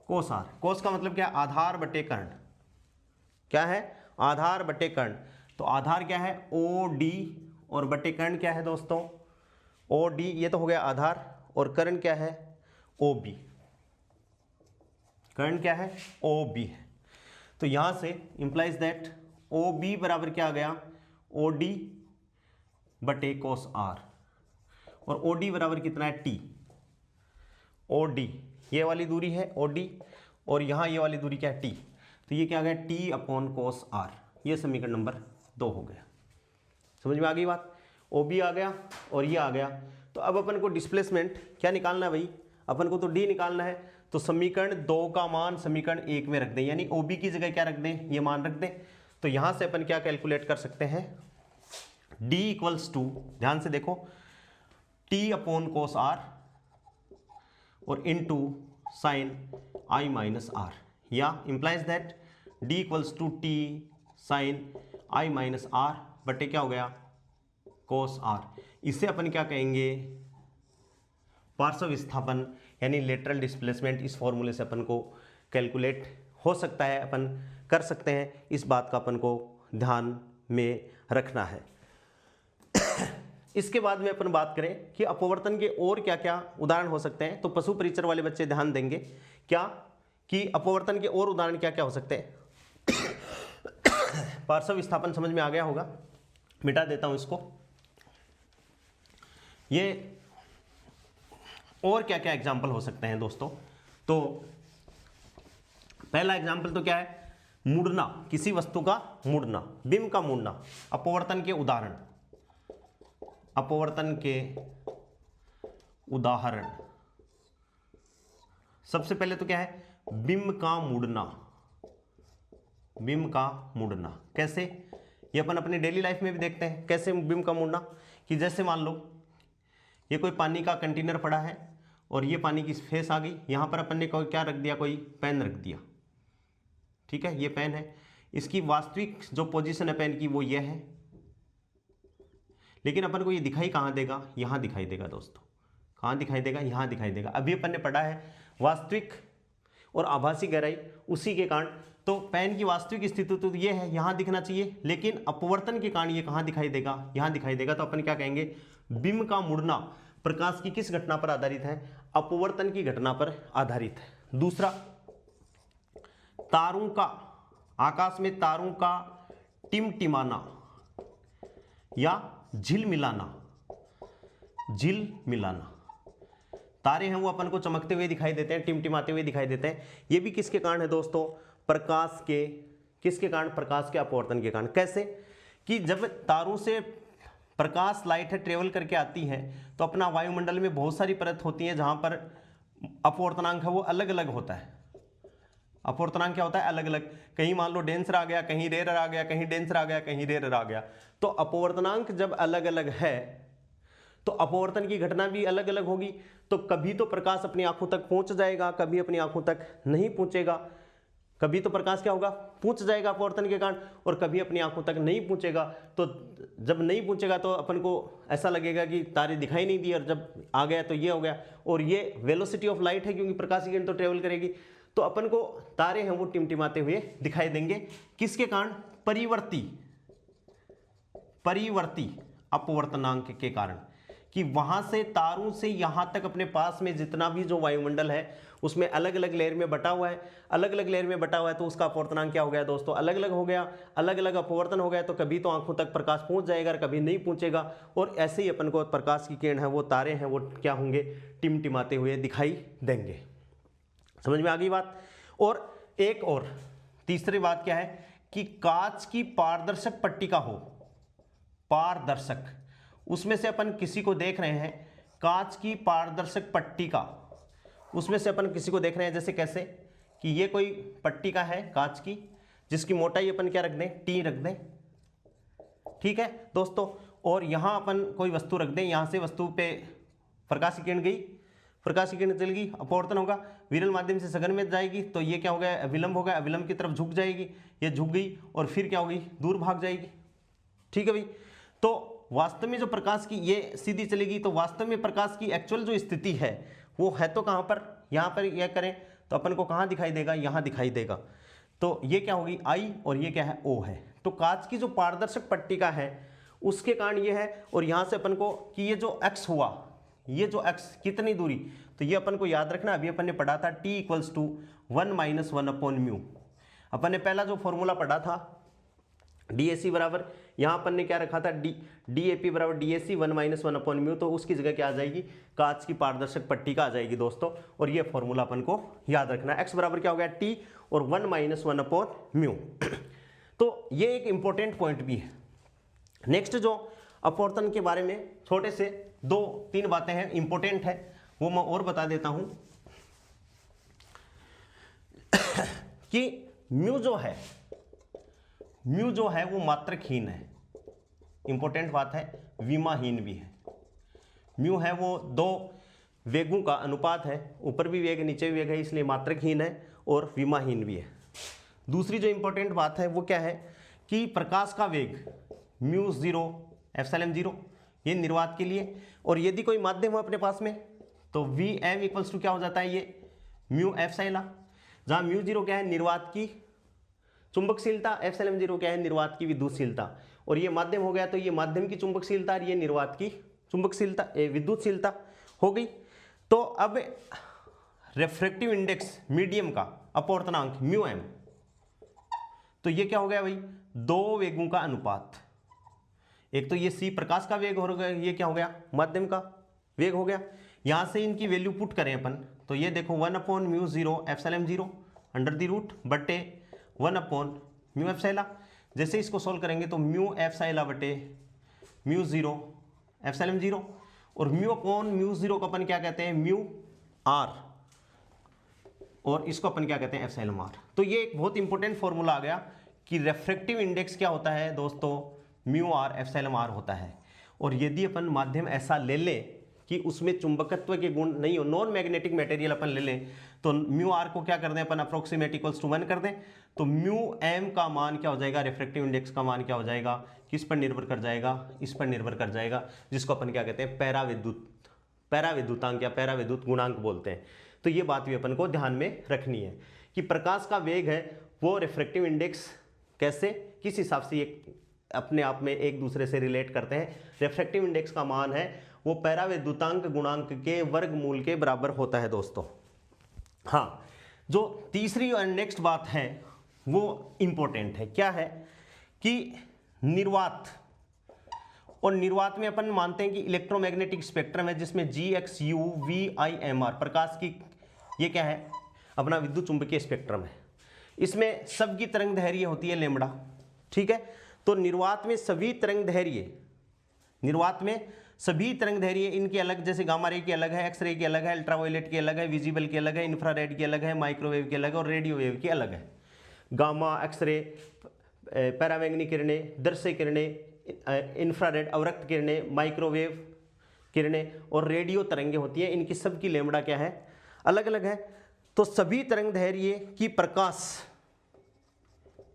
कोस का मतलब क्या, आधार बटे कर्ण, क्या है, आधार बटे कर्ण। तो आधार क्या है, OD, और बटे कर्ण क्या है दोस्तों, OD, ये तो हो गया आधार, और कर्ण क्या है, OB, कर्ण क्या है, OB है। तो यहां से इंप्लाइज दैट ओ बी बराबर क्या आ गया, ओ डी बटे कोस आर, और ओ डी बराबर कितना है, टी। ओ डी ये वाली दूरी है ओ डी, और यहाँ ये वाली दूरी क्या है, टी। तो ये क्या आ गया, टी अपॉन कोस आर। ये समीकरण नंबर 2 हो गया। समझ में आ गई बात। ओ बी आ गया और ये आ गया। तो अब अपन को डिस्प्लेसमेंट क्या निकालना है भाई, अपन को तो डी निकालना है। तो समीकरण 2 का मान समीकरण 1 में रख दें, यानी ओ बी की जगह क्या रख दें, ये मान रख दें। तो यहां से अपन क्या कैलकुलेट कर सकते हैं, d इक्वल्स टू, ध्यान से देखो, टी अपॉन कोस आर और into sine i minus r, या implies that d equals to t sine i minus r बटे क्या हो गया, कोस आर। इसे अपन क्या कहेंगे, पार्श्व विस्थापन यानी लेटरल डिस्प्लेसमेंट। इस फॉर्मूले से अपन को कैलकुलेट हो सकता है, अपन कर सकते हैं। इस बात का अपन को ध्यान में रखना है। इसके बाद में अपन बात करें कि अपवर्तन के और क्या क्या उदाहरण हो सकते हैं, तो पशु परिचर वाले बच्चे ध्यान देंगे क्या कि अपवर्तन के और उदाहरण क्या क्या हो सकते हैं। पार्श्व विस्थापन समझ में आ गया होगा, मिटा देता हूं इसको। ये और क्या क्या एग्जाम्पल हो सकते हैं दोस्तों। तो पहला एग्जाम्पल तो क्या है, मुड़ना, किसी वस्तु का मुड़ना, बिंब का मुड़ना। अपवर्तन के उदाहरण, अपवर्तन के उदाहरण सबसे पहले तो क्या है, बिंब का मुड़ना। बिंब का मुड़ना कैसे, ये अपन अपनी डेली लाइफ में भी देखते हैं कैसे बिंब का मुड़ना। कि जैसे मान लो ये कोई पानी का कंटेनर पड़ा है और ये पानी की फेस आ गई, यहां पर अपन ने कोई क्या रख दिया, कोई पेन रख दिया, ठीक है, ये पेन है। इसकी वास्तविक जो पोजीशन है पेन की वो ये है, लेकिन अपन को ये दिखाई कहाँ देगा, यहाँ दिखाई देगा दोस्तों। कहाँ दिखाई देगा, यहाँ दिखाई देगा। अभी अपन ने पढ़ा है वास्तविक और आभासी गहराई, उसी के कारण तो पेन की वास्तविक स्थिति तो ये है, यहाँ दिखना चाहिए, लेकिन अपवर्तन के कारण ये कहाँ दिखाई देगा, यहाँ दिखाई देगा। तो अपन क्या कहेंगे, बिंब का मुड़ना प्रकाश की किस घटना पर आधारित है, अपवर्तन की घटना पर आधारित है। दूसरा, तारों का, आकाश में तारों का टिमटिमाना या झिलमिलाना। झिलमिलाना, तारे हैं वो अपन को चमकते हुए दिखाई देते हैं, टिमटिमाते हुए दिखाई देते हैं। ये भी किसके कारण है दोस्तों, प्रकाश के, किसके कारण, प्रकाश के अपवर्तन के कारण। कैसे कि जब तारों से प्रकाश लाइट है ट्रेवल करके आती है तो अपना वायुमंडल में बहुत सारी परत होती है जहां पर अपवर्तनांक है वो अलग अलग होता है। अपवर्तनांक क्या होता है, अलग अलग। कहीं मान लो डेंसर आ गया, कहीं रेयर आ गया, कहीं डेंसर आ गया, कहीं रेयर आ गया। तो अपवर्तनांक जब अलग अलग है तो अपवर्तन की घटना भी अलग अलग होगी। तो कभी तो प्रकाश अपनी आंखों तक पहुंच जाएगा, कभी अपनी आंखों तक नहीं पहुंचेगा। कभी तो प्रकाश क्या होगा, पहुंच जाएगा अपवर्तन के कारण, और कभी अपनी आंखों तक नहीं पहुंचेगा। तो जब नहीं पहुंचेगा तो अपन को ऐसा लगेगा कि तारे दिखाई नहीं दिए, और जब आ गया तो ये हो गया। और ये वेलोसिटी ऑफ लाइट है, क्योंकि प्रकाश की किरण तो ट्रेवल करेगी। तो अपन को तारे हैं वो टिमटिमाते हुए दिखाई देंगे, किसके कारण, परिवर्ती, परिवर्ती अपवर्तनांक के कारण। कि वहां से तारों से यहां तक अपने पास में जितना भी जो वायुमंडल है उसमें अलग अलग लेयर में बटा हुआ है, अलग अलग लेयर में बटा हुआ है, तो उसका अपवर्तनांक क्या हो गया दोस्तों, अलग अलग हो गया। अलग अलग अपवर्तन हो गया तो कभी तो आंखों तक प्रकाश पहुंच जाएगा और कभी नहीं पहुंचेगा। और ऐसे ही अपन को प्रकाश की किरण है वो तारे हैं वो क्या होंगे, टिमटिमाते हुए दिखाई देंगे। समझ में आ गई बात। और एक और तीसरी बात क्या है कि कांच की पारदर्शक पट्टिका हो, पारदर्शक, उसमें से अपन किसी को देख रहे हैं, कांच की पारदर्शक पट्टिका, उसमें से अपन किसी को देख रहे हैं। जैसे कैसे कि ये कोई पट्टिका है कांच की, जिसकी मोटाई अपन क्या रख दें, टी रख दें, ठीक है दोस्तों। और यहां अपन कोई वस्तु रख दें, यहां से वस्तु पे प्रकाश की किरण गई, प्रकाश की किरण चल गई, अपवर्तन होगा, विरल माध्यम से सघन में जाएगी, तो ये क्या हो गया, अविलंब होगा, अविलंब की तरफ झुक जाएगी, ये झुक गई और फिर क्या होगी, दूर भाग जाएगी, ठीक है भाई। तो वास्तव में जो प्रकाश की ये सीधी चलेगी, तो वास्तव में प्रकाश की एक्चुअल जो स्थिति है वो है तो कहां पर, यहां पर यह करें तो अपन को कहां दिखाई देगा, यहां दिखाई देगा। तो ये क्या होगी, आई, और ये क्या है, ओ है। तो कांच की जो पारदर्शक पट्टिका है उसके कारण ये है। और यहां से अपन को कि ये जो एक्स हुआ, ये जो एक्स कितनी दूरी, तो ये अपन को याद रखना, अभी अपन ने पढ़ा था t = 1 - 1/μ। अपन ने पहला जो फॉर्मूला पढ़ा था DAC बराबर, यहाँ अपन ने क्या रखा था, DAP बराबर DAC 1 - 1 अपॉन म्यू, तो उसकी जगह क्या आ जाएगी, कांच की पारदर्शक पट्टी का आ जाएगी दोस्तों। और ये फॉर्मूला अपन को याद रखना है। X बराबर क्या हो गया, T और 1 - 1 अपॉन म्यू। तो ये एक इंपॉर्टेंट पॉइंट भी है। नेक्स्ट जो अपवर्तन के बारे में छोटे से 2-3 बातें हैं, इंपॉर्टेंट है, वो मैं और बता देता हूं कि म्यू जो है वो मात्रकहीन है। इंपॉर्टेंट बात है, विमाहीन भी है। म्यू है वो 2 वेगों का अनुपात है, ऊपर भी वेग नीचे भी वेग है, इसलिए मात्रकहीन है और विमाहीन भी है। दूसरी जो इंपॉर्टेंट बात है वो क्या है कि प्रकाश का वेग μ0 एप्सिलॉन 0 ये निर्वात के लिए, और यदि कोई माध्यम हो अपने पास में तो Vm इक्वल्स टू क्या हो जाता है, ये म्यू एप्सिलॉन, जहाँ μ0 क्या है, निर्वात की चुंबकशीलता, एप्सिलॉन 0 क्या है, निर्वात की विद्युतशीलता। और ये माध्यम हो गया तो ये माध्यम की चुंबकशीलता और ये निर्वात की चुंबकशीलता विद्युतशीलता हो गई। तो अब रिफ्रैक्टिव इंडेक्स मीडियम का अपवर्तनांक μm, तो ये क्या हो गया भाई, 2 वेगों का अनुपात। एक तो ये C प्रकाश का वेग हो गया, ये क्या हो गया, माध्यम का वेग हो गया। यहां से इनकी वैल्यू पुट करें अपन तो ये देखो 1 upon μ0 epsilon 0 under the root बटे 1 अपॉन म्यू एप्सिलॉन। जैसे इसको सोल्व करेंगे तो म्यू एप्सिलॉन बटे μ0 एप्सिलॉन 0, और म्यू अपॉन μ0 को अपन क्या कहते हैं, म्यू आर, और इसको अपन क्या कहते हैं, एप्सिलॉन आर। तो ये एक बहुत इंपॉर्टेंट फॉर्मूला आ गया कि रिफ्रैक्टिव इंडेक्स क्या होता है दोस्तों, म्यू आर एप्सिलॉन आर होता है। और यदि अपन माध्यम ऐसा ले लें कि उसमें चुंबकत्व के गुण नहीं हो, नॉन मैग्नेटिक मटेरियल अपन ले लें, तो म्यू आर को क्या कर दें अपन, अप्रोक्सीमेट इक्वल्स टू 1 कर दें, तो म्यू एम का मान क्या हो जाएगा, रिफ्रैक्टिव इंडेक्स का मान क्या हो जाएगा, किस पर निर्भर कर जाएगा, इस पर निर्भर कर जाएगा, जिसको अपन क्या कहते हैं, पैराविद्युतांक या पैराविद्युत गुणांक बोलते हैं। तो ये बात भी अपन को ध्यान में रखनी है कि प्रकाश का वेग है वो रिफ्रैक्टिव इंडेक्स कैसे, किस हिसाब से ये अपने आप में एक दूसरे से रिलेट करते हैं। रिफ्रैक्टिव इंडेक्स का मान है वो पैराविद्युतांक गुणांक के वर्गमूल के बराबर होता है दोस्तों। हाँ, जो तीसरी और नेक्स्ट बात है वो इंपॉर्टेंट है, क्या है कि निर्वात, और निर्वात में अपन मानते हैं कि इलेक्ट्रोमैग्नेटिक स्पेक्ट्रम है जिसमें GXU VIMR प्रकाश की, ये क्या है, अपना विद्युत चुंबकीय स्पेक्ट्रम है। इसमें सबकी तरंग दैर्घ्य होती है लैम्ब्डा, ठीक है। तो निर्वात में सभी तरंग दैर्घ्य इनके अलग, जैसे गामा रे की अलग है, एक्स रे की अलग है, अल्ट्रावायलेट की अलग है, विजिबल की अलग है, इंफ्रारेड की अलग है, माइक्रोवेव की अलग है और रेडियो वेव की अलग है। गामा, एक्सरे, पैरामैग्निक किरणें, दर्शक किरणें, इंफ्रारेड अवरक्त किरणें, माइक्रोवेव किरणें और रेडियो तरंगें होती हैं। इनकी सबकी लैम्ब्डा क्या है, अलग अलग है। तो सभी तरंग दैर्घ्य की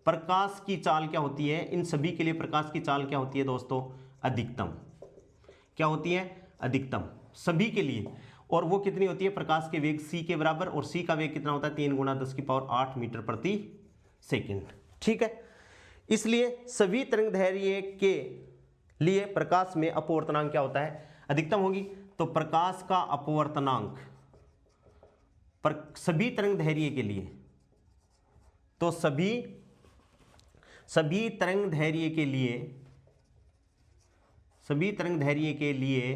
प्रकाश की चाल क्या होती है, इन सभी के लिए प्रकाश की चाल क्या होती है दोस्तों, अधिकतम। क्या होती है, अधिकतम सभी के लिए। और वो कितनी होती है, प्रकाश के वेग c के बराबर, और c का वेग कितना होता है, 3 × 10⁸ मीटर प्रति सेकंड, ठीक है। इसलिए सभी तरंग दैर्घ्य के लिए प्रकाश में अपवर्तनांक क्या होता है, अधिकतम होगी। तो प्रकाश का अपवर्तनांक सभी तरंग दैर्घ्य के लिए, तो सभी तरंग दैर्घ्य के लिए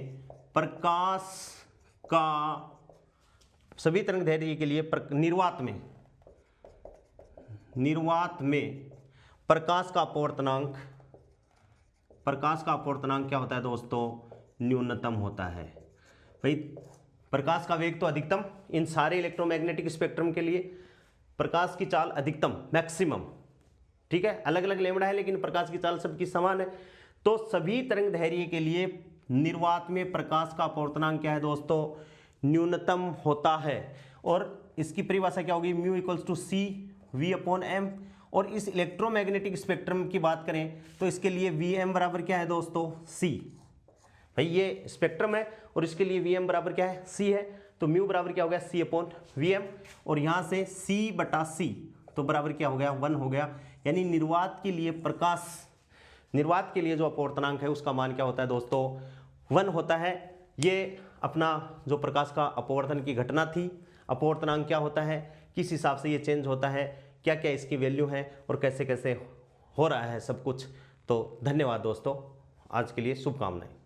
प्रकाश का, सभी तरंग दैर्घ्य के लिए निर्वात में प्रकाश का अपवर्तनांक क्या होता है दोस्तों, न्यूनतम होता है। भाई प्रकाश का वेग तो अधिकतम, इन सारे इलेक्ट्रोमैग्नेटिक स्पेक्ट्रम के लिए प्रकाश की चाल अधिकतम, मैक्सिमम, ठीक है। अलग अलग लैम्ब्डा है लेकिन प्रकाश की चाल सबकी समान है। तो सभी तरंग दैर्घ्य के लिए निर्वात में प्रकाश का अपवर्तनांक क्या है दोस्तों, न्यूनतम होता है। और इसकी परिभाषा क्या होगी, mu equals to C V/m। और इस इलेक्ट्रोमैग्नेटिक स्पेक्ट्रम की बात करें तो इसके लिए Vm बराबर क्या है दोस्तों, C। भाई ये स्पेक्ट्रम है और इसके लिए Vm बराबर क्या है, C है। तो म्यू बराबर क्या हो गया, C/Vm, और यहाँ से C/C तो बराबर क्या हो गया, 1 हो गया। यानी निर्वात के लिए जो अपवर्तनांक है उसका मान क्या होता है दोस्तों, 1 होता है। ये अपना जो प्रकाश का अपवर्तन की घटना थी, अपवर्तनांक क्या होता है, किस हिसाब से ये चेंज होता है, क्या क्या इसकी वैल्यू है और कैसे कैसे हो रहा है सब कुछ। तो धन्यवाद दोस्तों, आज के लिए शुभकामनाएं।